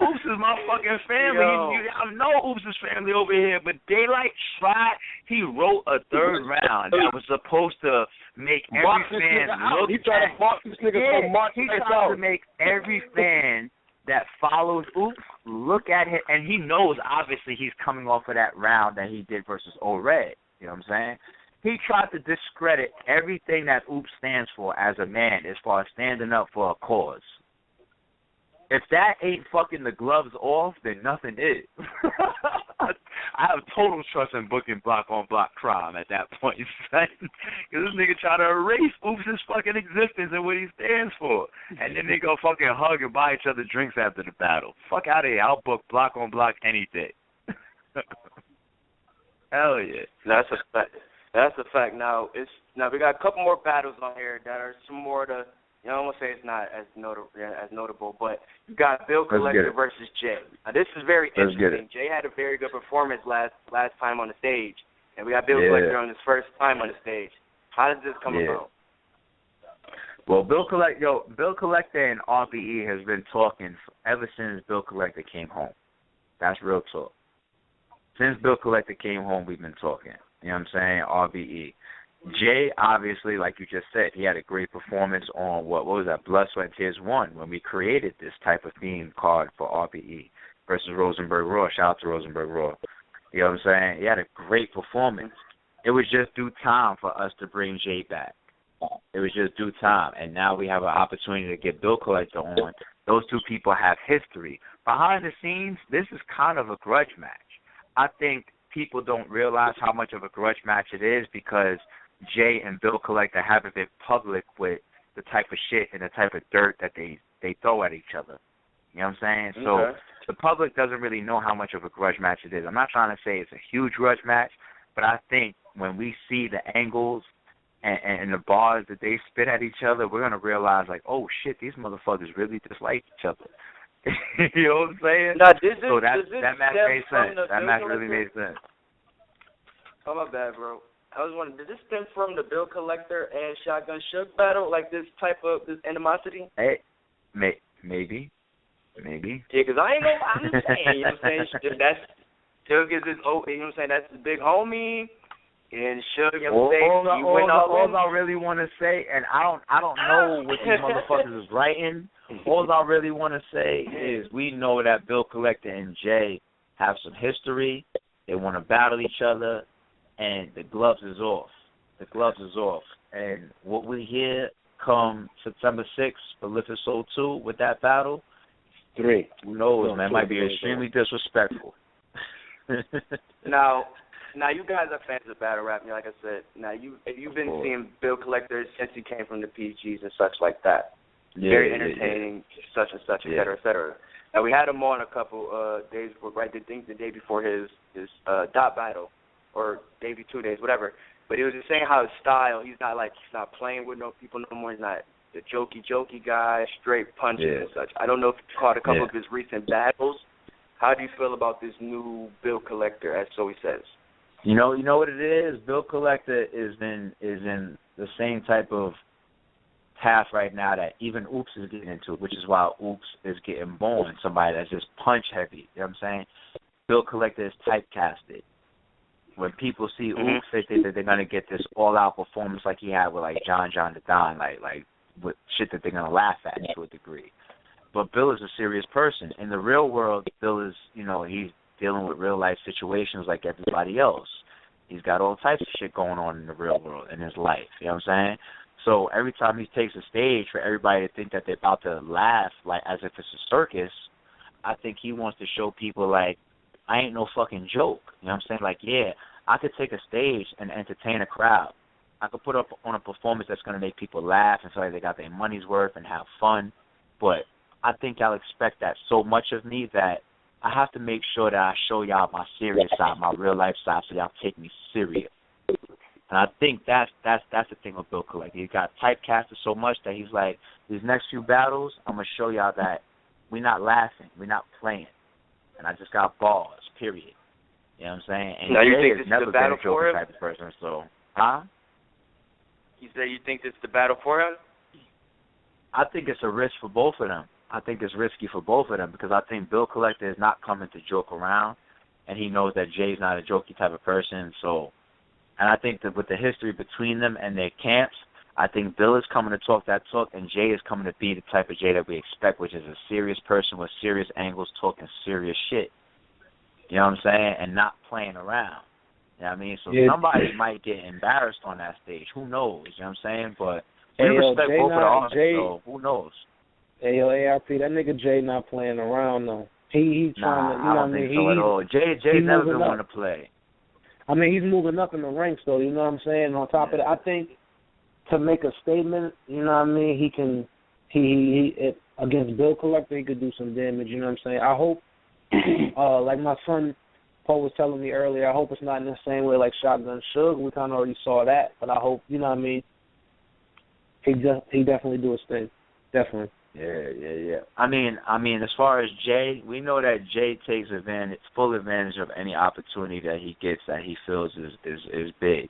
Oops is my fucking family. I know Oops is family over here, but Daylight tried. He wrote a third round that was supposed to make every fan look He tried to box this nigga from March. He tried to make every fan that follows Oops look at him, and he knows, obviously, he's coming off of that round that he did versus O-Red. You know what I'm saying? He tried to discredit everything that Oops stands for as a man as far as standing up for a cause. If that ain't fucking the gloves off, then nothing is. I have total trust in booking block-on-block crime at that point. Because this nigga try to erase Oops' fucking existence and what he stands for. And then they go fucking hug and buy each other drinks after the battle. Fuck out of here. I'll book block-on-block any day. Hell yeah. That's a fact. That's a fact. Now we got a couple more battles on here that are some more to, you know, I'm gonna say it's not as notable, but you got Bill Collector versus Jay. Now this is very interesting. Jay had a very good performance last time on the stage, and we got Bill Collector on his first time on the stage. How did this come about? Well, Bill Collector and RBE has been talking ever since Bill Collector came home. That's real talk. Since Bill Collector came home, we've been talking. You know what I'm saying? RBE. Jay, obviously, like you just said, he had a great performance on, what was that, Blood, Sweat, and Tears 1, when we created this type of theme card for RBE versus Rosenberg Raw. Shout out to Rosenberg Raw. You know what I'm saying? He had a great performance. It was just due time for us to bring Jay back. It was just due time. And now we have an opportunity to get Bill Collector on. Those two people have history. Behind the scenes, this is kind of a grudge match. I think people don't realize how much of a grudge match it is because Jay and Bill Collector haven't been public with the type of shit and the type of dirt that they throw at each other. You know what I'm saying? Okay. So the public doesn't really know how much of a grudge match it is. I'm not trying to say it's a huge grudge match, but I think when we see the angles and the bars that they spit at each other, we're going to realize, like, oh, shit, these motherfuckers really dislike each other. You know what I'm saying? Now, that match made sense. That match really made sense. Oh, my bad, bro. I was wondering, did this stem from the Bill Collector and Shotgun Suge battle, like this type of this animosity? Hey, maybe. Yeah, because I ain't know. I'm just saying, you know what I'm saying? That's Suge is his, you know what I'm saying? That's his big homie. And Suge, you know what I'm saying? All I really want to say, and I don't know what these motherfuckers is writing. All I really want to say is we know that Bill Collector and Jay have some history. They want to battle each other, and the gloves is off. And what we hear come September 6th for Lift His Soul 2 with that battle, 3. Who knows, man? It might be extremely disrespectful. Now, you guys are fans of battle rap, like I said. Now, you've been seeing Bill Collector since he came from the PGs and such like that. Very entertaining, such and such, et cetera, et cetera. Now, we had him on a couple days, right? I think the day before his dot battle, or maybe 2 days, whatever. But he was just saying how his style, he's not playing with no people no more. He's not the jokey guy, straight punches and such. I don't know if you caught a couple of his recent battles. How do you feel about this new Bill Collector, as so he says? You know what it is? Bill Collector is in the same type of path right now that even Oops is getting into, which is why Oops is getting born, somebody that's just punch heavy. You know what I'm saying? Bill Collector is typecasted. When people see Oops, they think that they're gonna get this all-out performance like he had with like John the Don, like with shit that they're gonna laugh at to a degree. But Bill is a serious person. In the real world, Bill is, he's dealing with real life situations like everybody else. He's got all types of shit going on in the real world in his life. You know what I'm saying? So every time he takes a stage for everybody to think that they're about to laugh, like as if it's a circus, I think he wants to show people like, I ain't no fucking joke. You know what I'm saying? Like, yeah, I could take a stage and entertain a crowd. I could put up on a performance that's going to make people laugh and feel like they got their money's worth and have fun. But I think y'all expect that so much of me that I have to make sure that I show y'all my serious side, my real life side, so y'all take me serious. And I think that's the thing with Bill Collector. He got typecasted so much that he's like, these next few battles, I'm going to show y'all that we're not laughing, we're not playing. And I just got balls, period. You know what I'm saying? And now, you Jay think has this never is the battle been a for him? type of person, so, huh? You say you think this is the battle for him? I think it's a risk for both of them. I think it's risky for both of them because I think Bill Collector is not coming to joke around, and he knows that Jay's not a jokey type of person. So, and I think that with the history between them and their camps, I think Bill is coming to talk that talk, and Jay is coming to be the type of Jay that we expect, which is a serious person with serious angles talking serious shit. You know what I'm saying? And not playing around. You know what I mean? So somebody might get embarrassed on that stage. Who knows? You know what I'm saying? But we respect both of the artists, so who knows? Hey, yo, ARP, that nigga Jay not playing around, though. He trying to, you know what I mean? So at all. Jay's never been one to play. I mean, he's moving up in the ranks, though, you know what I'm saying? On top of that, I think to make a statement, you know what I mean, he against Bill Collector, he could do some damage, you know what I'm saying? I hope, like my son Paul was telling me earlier, I hope it's not in the same way like Shotgun Suge. We kind of already saw that, but I hope, you know what I mean, he definitely do his thing. Definitely. Yeah. I mean, as far as Jay, we know that Jay takes full advantage of any opportunity that he gets that he feels is big.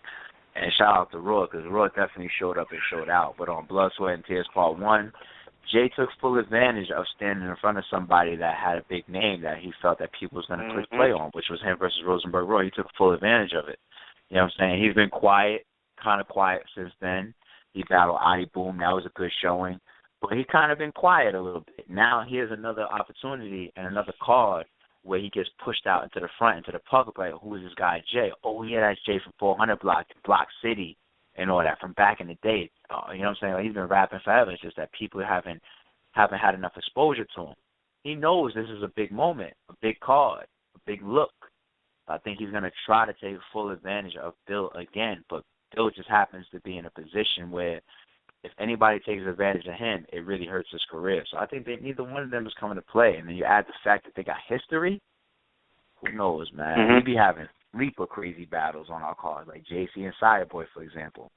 And shout out to Raw, because Raw definitely showed up and showed out. But on Blood, Sweat, and Tears Part 1, Jay took full advantage of standing in front of somebody that had a big name that he felt that people was going to click play on, which was him versus Rosenberg Roy. He took full advantage of it. You know what I'm saying? He's been quiet, kind of quiet since then. He battled Adi Boom. That was a good showing. But he kind of been quiet a little bit. Now here's another opportunity and another card where he gets pushed out into the front, into the public, like, who is this guy, Jay? Oh, yeah, that's Jay from 400 Block City and all that from back in the day. You know what I'm saying? Like, he's been rapping forever. It's just that people haven't had enough exposure to him. He knows this is a big moment, a big card, a big look. I think he's going to try to take full advantage of Bill again, but Bill just happens to be in a position where if anybody takes advantage of him, it really hurts his career. So I think neither one of them is coming to play. And then you add the fact that they got history, who knows, man? We be having sleeper crazy battles on our cards, like JC and Fireboy, for example.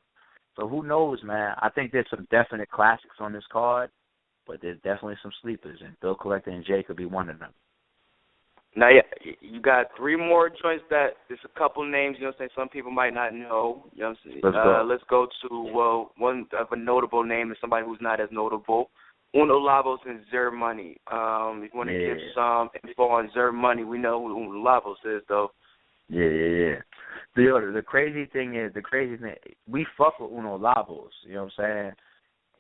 So who knows, man? I think there's some definite classics on this card, but there's definitely some sleepers, and Bill Collector and Jay could be one of them. Now, yeah, you got 3 more joints that there's a couple names, you know what I'm saying, some people might not know. You know what I'm saying? Let's go to one of a notable name and somebody who's not as notable. Uno Lavos and Zer Money. If you want to give some info on Zer Money, we know who Uno Lavos is, though. Yeah. The crazy thing is, we fuck with Uno Lavos, you know what I'm saying?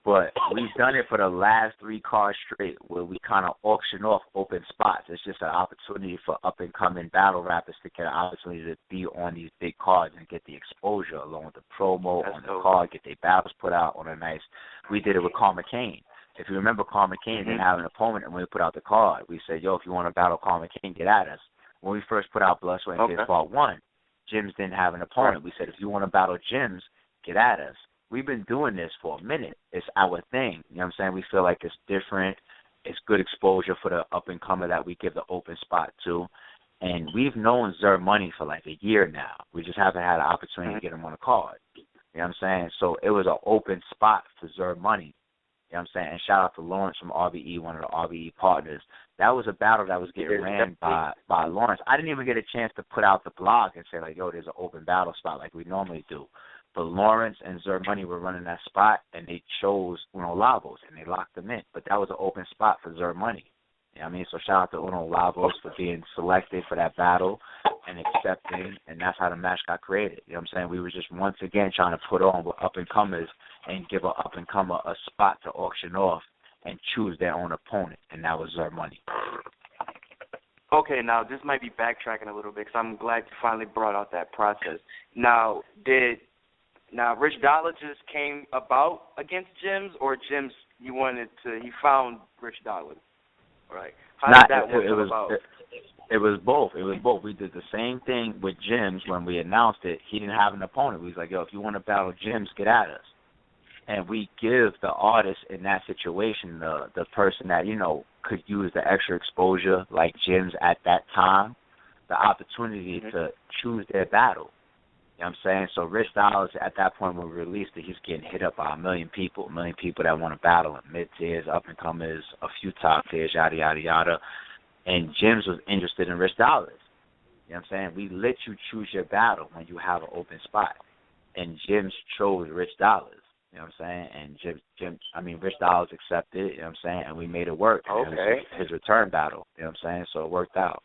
But we've done it for the last 3 cards straight where we kind of auction off open spots. It's just an opportunity for up-and-coming battle rappers to get an opportunity to be on these big cards and get the exposure along with the promo on the card, get their battles put out on a nice. We did it with Karma Kane. If you remember, Karma Kane didn't have an opponent, and when we put out the card, we said, yo, if you want to battle Karma Kane, get at us. When we first put out Blood, Sweat, and Tears Part 1, Jims didn't have an opponent. We said, if you want to battle Jims, get at us. We've been doing this for a minute. It's our thing. You know what I'm saying? We feel like it's different. It's good exposure for the up-and-comer that we give the open spot to. And we've known Zer Money for like a year now. We just haven't had an opportunity to get him on a card. You know what I'm saying? So it was an open spot for Zer Money. You know what I'm saying? And shout out to Lawrence from RBE, one of the RBE partners. That was a battle that was getting ran by Lawrence. I didn't even get a chance to put out the blog and say, like, yo, there's an open battle spot like we normally do. But Lawrence and Zer Money were running that spot, and they chose Uno Lavos, and they locked them in. But that was an open spot for Zer Money. You know what I mean? So shout out to Uno Lavos for being selected for that battle and accepting, and that's how the match got created. You know what I'm saying? We were just once again trying to put on with up-and-comers and give an up-and-comer a spot to auction off and choose their own opponent, and that was Zer Money. Okay, now this might be backtracking a little bit because I'm glad you finally brought out that process. Now, Rich Dollar just came about against Jims, or Jims he found Rich Dollar? Right. How did that work about? It was both. We did the same thing with Jims when we announced it. He didn't have an opponent. We was like, yo, if you want to battle Jims, get at us. And we give the artist in that situation, the person that, you know, could use the extra exposure like Jims at that time, the opportunity to choose their battle. You know what I'm saying? So Rich Dollars, at that point when we released it, he's getting hit up by a million people that want to battle him, mid-tiers, up-and-comers, a few top tiers, yada, yada, yada. And Jims was interested in Rich Dollars. You know what I'm saying? We let you choose your battle when you have an open spot. And Jims chose Rich Dollars. You know what I'm saying? And Rich Dollars accepted, you know what I'm saying? And we made it work. Okay. It was his return battle. You know what I'm saying? So it worked out.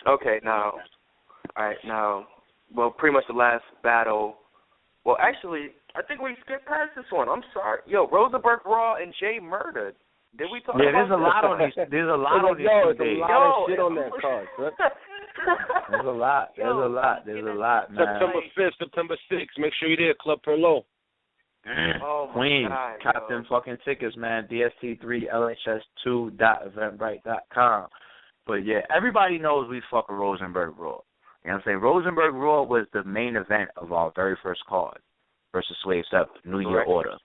Okay, now, all right, well, pretty much the last battle. Well, actually, I think we skipped past this one. I'm sorry. Yo, Rosenberg Raw and Jay Murder. Did we talk about there's a lot on these. There's a lot on these two days. There's a lot of shit on that card. There's a lot, man. September 5th, September 6th. Make sure you're there, Club Perlo. Oh, Queen, God, cop them fucking tickets, man. BST3, LHS2.eventbrite.com. But yeah, everybody knows we fuck with Rosenberg Raw. You know what I'm saying? Rosenberg Raw was the main event of our very first card versus Slave 7, New Year Order.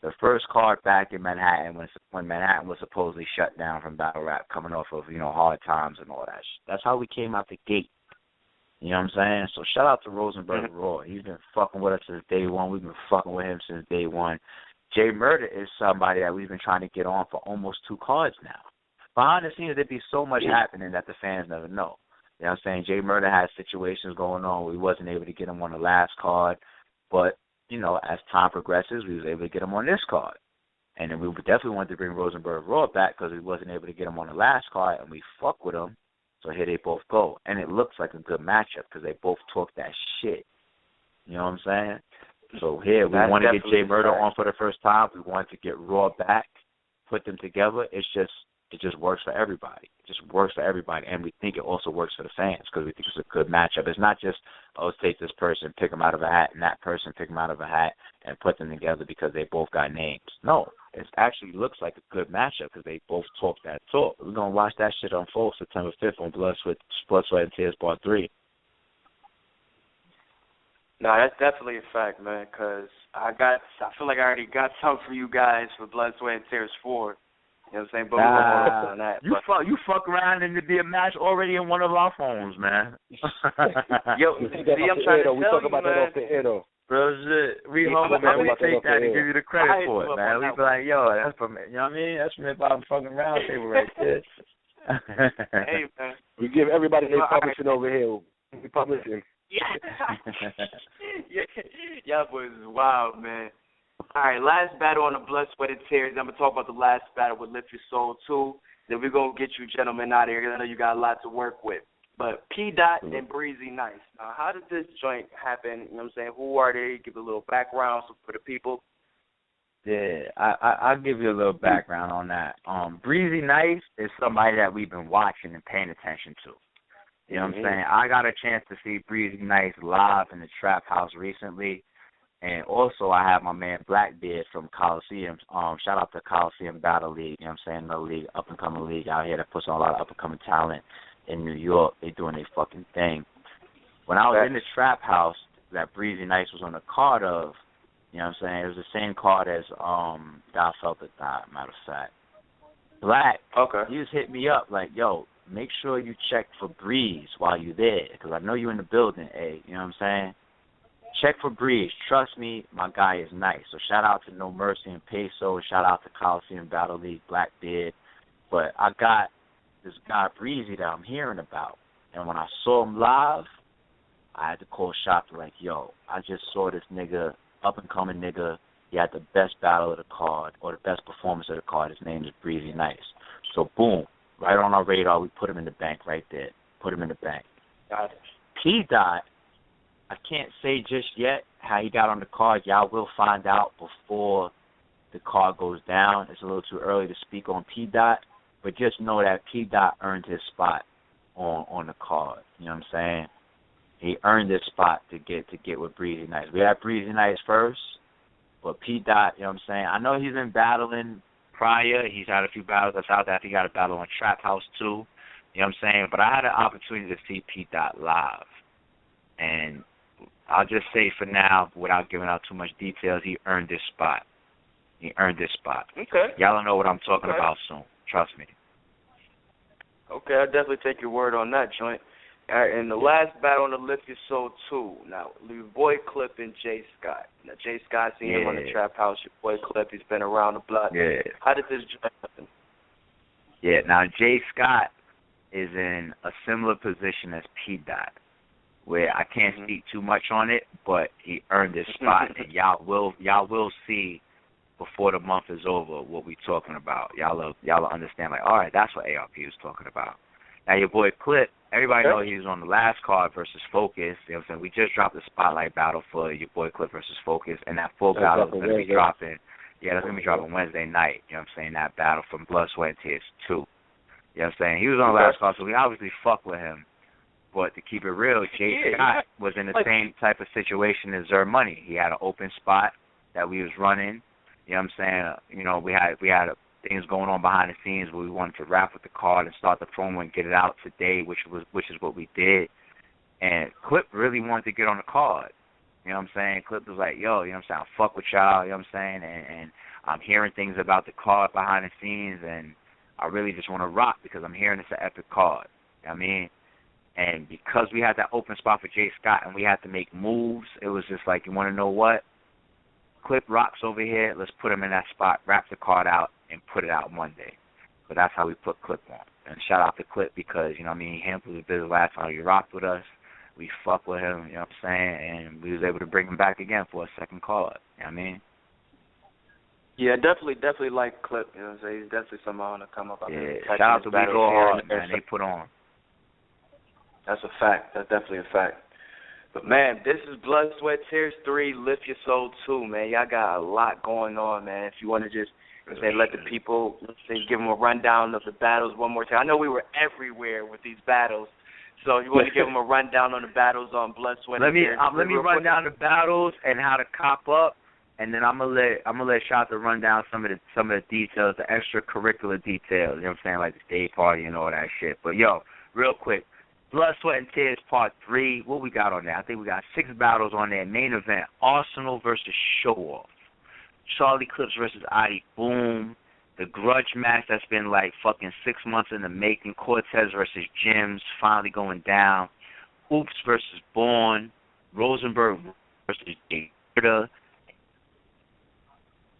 The first card back in Manhattan when Manhattan was supposedly shut down from battle rap, coming off of, you know, hard times and all that. That's how we came out the gate. You know what I'm saying? So shout out to Rosenberg Raw. He's been fucking with us since day one. We've been fucking with him since day one. Jay Murder is somebody that we've been trying to get on for almost 2 cards now. Behind the scenes, there'd be so much happening that the fans never know. You know what I'm saying? Jay Murder had situations going on. We wasn't able to get him on the last card. But, you know, as time progresses, we was able to get him on this card. And then we definitely wanted to bring Rosenberg Raw back because we wasn't able to get him on the last card, and we fuck with him. So here they both go. And it looks like a good matchup because they both talk that shit. You know what I'm saying? So here, we want to get Jay Murder on for the first time. We wanted to get Raw back, put them together. It just works for everybody. It just works for everybody. And we think it also works for the fans because we think it's a good matchup. It's not just, oh, let's take this person, pick them out of a hat, and that person, pick them out of a hat, and put them together because they both got names. No, it actually looks like a good matchup because they both talk that talk. We're going to watch that shit unfold September 5th on Blood, Sweat, and Tears Part 3. No, that's definitely a fact, man, because I feel like I already got something for you guys for Blood, Sweat, and Tears 4. You know what I'm saying? But we're going to hold on that. You fuck around and it'd be a match already in one of our phones, man. Yo, see, I'm trying to tell you, man. We talk about that off the air, though. Bro, shit. We humble, man. We take that and give you the credit for it, man. We be like, yo, that's from, you know what I mean? That's from Hip Hop Fucking Round Table right there. Hey, man. We give everybody their publishing over here. We publishing. Y'all boys is wild, man. All right, last battle on the Blood, Sweat, and Tears. I'm going to talk about the last battle with Lift Your Soul 2. Then we're going to get you gentlemen out of here because I know you got a lot to work with. But P-Dot and Breezy Nice. Now, how did this joint happen? You know what I'm saying? Who are they? Give a little background for the people. Yeah, I'll give you a little background on that. Breezy Nice is somebody that we've been watching and paying attention to. You know what I'm saying? I got a chance to see Breezy Nice live in the Trap House recently. And also I have my man Blackbeard from Coliseum. Shout out to Coliseum Battle League. You know what I'm saying? Another league, up-and-coming league out here that puts on a lot of up-and-coming talent in New York. They doing their fucking thing. When I was in the Trap House that Breezy Nice was on the card of, you know what I'm saying? It was the same card as Dow Felt It Die, matter of fact. Black, he just hit me up like, yo, make sure you check for Breeze while you're there because I know you're in the building, A. You know what I'm saying? Check for Breeze. Trust me, my guy is nice. So shout out to No Mercy and Peso. Shout out to Coliseum Battle League, Blackbeard. But I got this guy Breezy that I'm hearing about. And when I saw him live, I had to call Shotta like, yo, I just saw this nigga, up-and-coming nigga. He had the best battle of the card or the best performance of the card. His name is Breezy Nice. So, boom, right on our radar, we put him in the bank right there. Put him in the bank. Got it. P-Dot, I can't say just yet how he got on the card. Y'all will find out before the card goes down. It's a little too early to speak on P-Dot, but just know that P-Dot earned his spot on the card. You know what I'm saying? He earned this spot to get with Breezy Nice. We had Breezy Nice first, but P-Dot, you know what I'm saying? I know he's been battling prior. He's had a few battles that's out there. I think he got a battle on Trap House too. You know what I'm saying? But I had an opportunity to see P-Dot live. And I'll just say for now, without giving out too much details, he earned this spot. He earned this spot. Okay. Y'all don't know what I'm talking about soon. Trust me. Okay, I'll definitely take your word on that joint. All right, and the last battle on the Lift Your Soul 2. Now, your boy Clip and Jay Scott. Now, Jay Scott, seen him on the Trap House. Your boy Clip, he's been around the block. Yeah. How did this joint happen? Yeah, now Jay Scott is in a similar position as P-Dot, where I can't speak too much on it, but he earned this spot, and y'all will see before the month is over what we talking about. Y'all will understand, like, all right, that's what ARP was talking about. Now, your boy Clip, everybody know he was on the last card versus Focus. You know what I'm saying? We just dropped the spotlight battle for your boy Clip versus Focus, and that full battle is going to be dropping. Yeah, that's going to be dropping Wednesday night. You know what I'm saying? That battle from Blood, Sweat, and Tears 2. You know what I'm saying? He was on the last card, so we obviously fuck with him. But to keep it real, Jay Scott was in the same type of situation as Zer Money. He had an open spot that we was running. You know what I'm saying? You know, we had things going on behind the scenes where we wanted to rap with the card and start the promo and get it out today, which is what we did. And Clip really wanted to get on the card. You know what I'm saying? Clip was like, yo, you know what I'm saying? I fuck with y'all, you know what I'm saying? And I'm hearing things about the card behind the scenes, and I really just want to rock because I'm hearing it's an epic card. You know what I mean? And because we had that open spot for Jay Scott and we had to make moves, it was just like, you want to know what? Clip rocks over here. Let's put him in that spot, wrap the card out, and put it out Monday. But that's how we put Clip on. And shout out to Clip because, you know what I mean, he handled the business last time he rocked with us. We fuck with him, you know what I'm saying? And we was able to bring him back again for a second card. You know what I mean? Yeah, definitely like Clip. You know what I'm saying? He's definitely somebody on to come up. Yeah, shout out to We Go Hard, man. They put on. That's a fact. That's definitely a fact. But, man, this is Blood, Sweat, Tears 3, Lift Your Soul 2, man. Y'all got a lot going on, man. If you want to just let the people, let's say, give them a rundown of the battles one more time. I know we were everywhere with these battles, so you want to give them a rundown on the battles on Blood, Sweat, and Tears 3? Let me run down the battles and how to cop up, and then I'm gonna let Shotta run down some of the details, the extracurricular details. You know what I'm saying, like the day party and all that shit. But yo, real quick. Blood, Sweat, and Tears Part 3. What we got on there? I think we got 6 battles on there. Main event, Arsenal versus Show Off. Charlie Clips versus Adi Boom. The grudge match that's been like fucking 6 months in the making. Cortez versus Jims finally going down. Oops versus Bourne. Rosenberg versus Hhrt.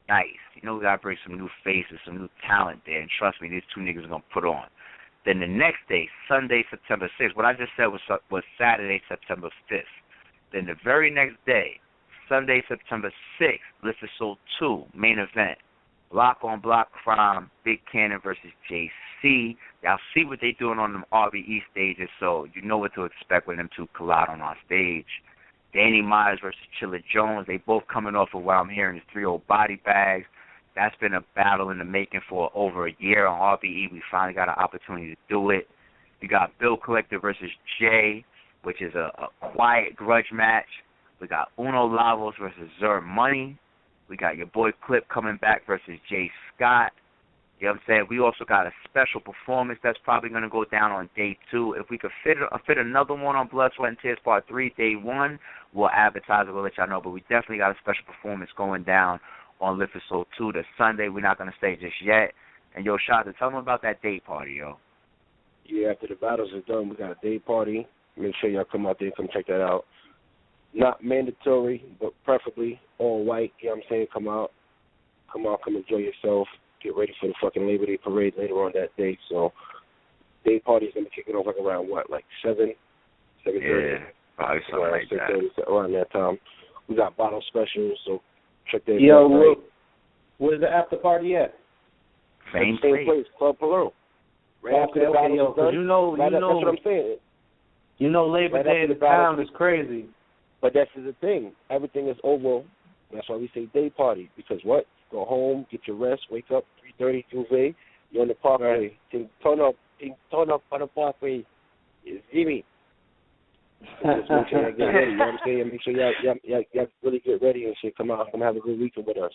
Nice. You know we got to bring some new faces, some new talent there. And trust me, these two niggas are going to put on. Then the next day, Sunday, September 6th, what I just said was Saturday, September 5th. Then the very next day, Sunday, September 6th, Lift Your Soul 2, main event. Block on Block Crime, Big Cannon versus JC. Y'all see what they doing on them RBE stages, so you know what to expect when them two collide on our stage. Danny Myers versus Chilla Jones. They both coming off of what I'm hearing is 3 old body bags. That's been a battle in the making for over a year on RBE. We finally got an opportunity to do it. We got Bill Collector versus Jay, which is a quiet grudge match. We got Uno Lavos versus Zer Money. We got your boy Clip coming back versus Jay Scott. You know what I'm saying? We also got a special performance that's probably going to go down on day 2. If we could fit another one on Blood, Sweat, and Tears Part 3, day 1, we'll advertise it. We'll let y'all know. But we definitely got a special performance going down on Lift Your Soul 2 this Sunday. We're not going to say just yet. And, yo, Shotta, tell them about that day party, yo. Yeah, after the battles are done, we got a day party. Make sure y'all come out there and come check that out. Not mandatory, but preferably all white. You know what I'm saying? Come out, come enjoy yourself. Get ready for the fucking Labor Day parade later on that day. So, day party is going to be kicking off like around, what, like 7:30? Yeah, probably something like that. Around that time. We got bottle specials, so check that out. Yo, where's the after party at? Same place, Club Peru. Right after the battle is done. That's what I'm saying. You know Labor Day in the town is crazy. But that's the thing. Everything is over. That's why we say day party. Because what? Go home, get your rest, wake up, 3:30, Tuesday. You're on the parkway. Turn up on the parkway. You see me? Just make sure y'all get ready. You know what I'm saying? Make sure y'all really get ready and shit. Come out, come have a good weekend with us.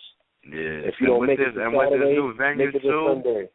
Yeah. If you don't make it to Saturday, make it to Sunday.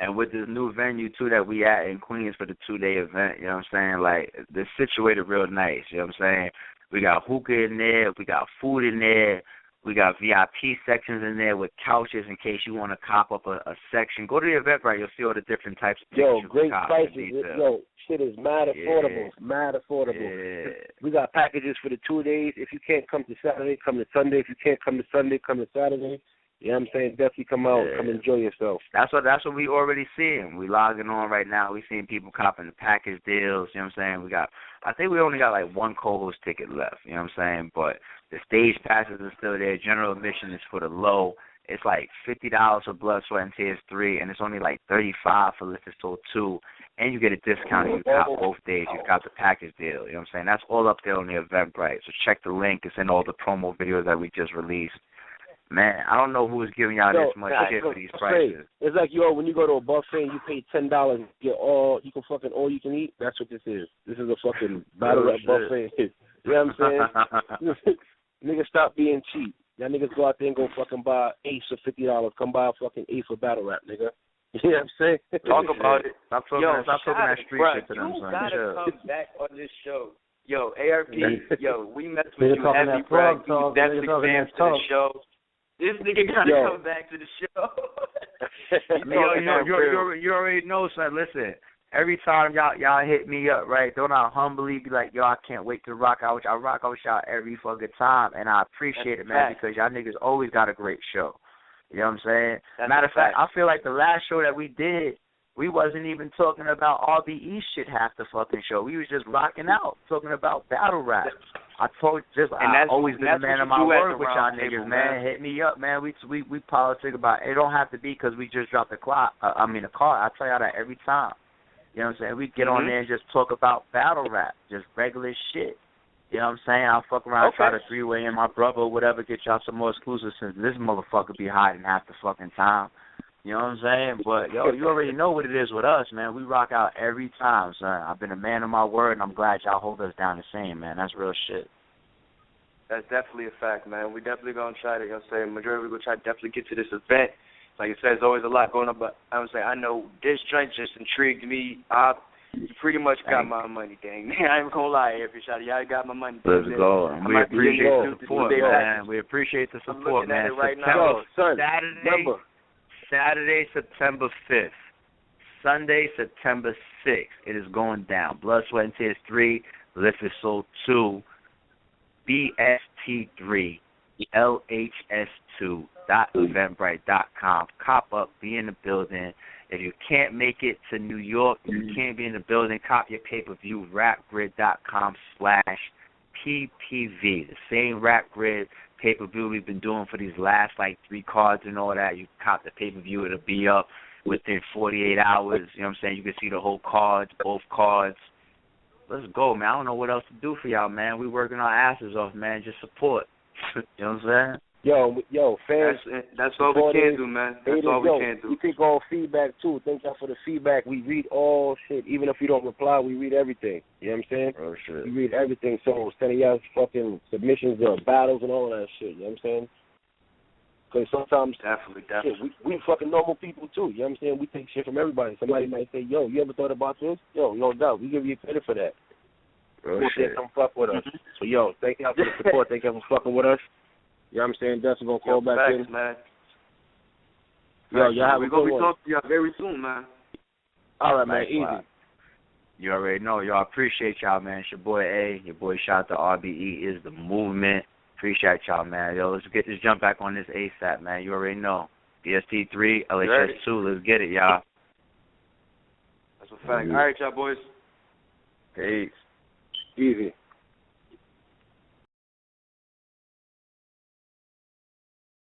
And with this new venue, too, that we at in Queens for the 2-day event, you know what I'm saying? Like, they're situated real nice, you know what I'm saying? We got hookah in there. We got food in there. We got VIP sections in there with couches in case you want to cop up a section. Go to the Eventbrite. You'll see all the different types of things. Yo, great prices. Yo, shit is mad affordable. Yeah. Mad affordable. Yeah. We got packages for the 2 days. If you can't come to Saturday, come to Sunday. If you can't come to Sunday, come to Saturday. You know what I'm saying? Definitely come out. Come enjoy yourself. That's what we already seeing. We logging on right now. We seeing people copping the package deals. You know what I'm saying? I think we only got like one co-host ticket left. You know what I'm saying? But the stage passes are still there. General admission is for the low. It's like $50 for Blood, Sweat, and Tears 3, and it's only like $35 for Lift Your Soul 2. And you get a discount if you cop both days. You got the package deal. You know what I'm saying? That's all up there on the Eventbrite. So check the link. It's in all the promo videos that we just released. Man, I don't know who's giving y'all this much shit for these prices. It's like, when you go to a buffet and you pay $10, you can fucking all you can eat. That's what this is. This is a fucking battle rap buffet. You know what I'm saying? Niggas stop being cheap. Y'all niggas go out there and go fucking buy Ace for $50. Come buy a fucking Ace for battle rap, nigga. You know what I'm saying? Talk about it. Stop talking that street shit to them, son. You gotta come back on this show. Yo, ARP, we mess with you heavy, bro. You definitely fans to the show. This nigga gotta come back to the show. You already know, son. Listen, every time y'all hit me up, right? Don't I humbly be like, yo, I can't wait to rock out with y'all. I rock out with y'all every fucking time, and I appreciate it, man, because y'all niggas always got a great show. You know what I'm saying? Matter of fact, I feel like the last show that we did, we wasn't even talking about RBE shit half the fucking show. We was just rocking out, talking about battle rap. I told you, I've always been a man of my word with y'all niggas, man. Hit me up, man. We politic about it. It don't have to be because we just dropped the car. I tell y'all that every time. You know what I'm saying? We get on there and just talk about battle rap, just regular shit. You know what I'm saying? I'll fuck around, try to three-way in my brother or whatever, get y'all some more exclusives since this motherfucker be hiding half the fucking time. You know what I'm saying? But, yo, you already know what it is with us, man. We rock out every time, son. I've been a man of my word, and I'm glad y'all hold us down the same, man. That's real shit. That's definitely a fact, man. We definitely going to try to, you know what I'm saying, majority we're going to try to definitely get to this event. Like I said, there's always a lot going on, but I would say I know this joint just intrigued me. You pretty much got my money, dang. I ain't going to lie, every shot. Y'all got my money. Let's go. We appreciate the support, man. We appreciate the support, man. Right now. Saturday, September 5th. Sunday, September 6th. It is going down. Blood, Sweat, and Tears 3, Lift It Soul 2, BST3, LHS2, .eventbrite.com. Cop up, be in the building. If you can't make it to New York, you can't be in the building, cop your pay-per-view, rapgrid.com/PPV. The same RapGrid pay-per-view we've been doing for these last, 3 cards and all that. You cop the pay-per-view, it'll be up within 48 hours. You know what I'm saying? You can see the whole cards, both cards. Let's go, man. I don't know what else to do for y'all, man. We working our asses off, man. Just support. You know what I'm saying? Yo, fans. That's all we can do, man. That's all we can do. We take all feedback, too. Thank y'all for the feedback. We read all shit. Even if you don't reply, we read everything. You know what I'm saying? Oh, shit. We read everything. So sending y'all fucking submissions or battles and all that shit. You know what I'm saying? Because sometimes definitely. Shit, we fucking normal people, too. You know what I'm saying? We take shit from everybody. Somebody might say, yo, you ever thought about this? Yo, no doubt. We give you credit for that. Come fuck with us. So, yo, thank y'all for the support. Thank y'all for fucking with us. You know what I'm saying? Dustin gonna call back in. Man. Yo, y'all have a good one. We're gonna be talking to y'all very soon, man. All right, man. Easy. You already know. Y'all appreciate y'all, man. It's your boy A. Your boy Shotta. RBE is the movement. Appreciate y'all, man. Yo, let's get this jump back on this ASAP, man. You already know. BST3, LHS2. Let's get it, y'all. That's a fact. All right, y'all boys. Peace. Easy.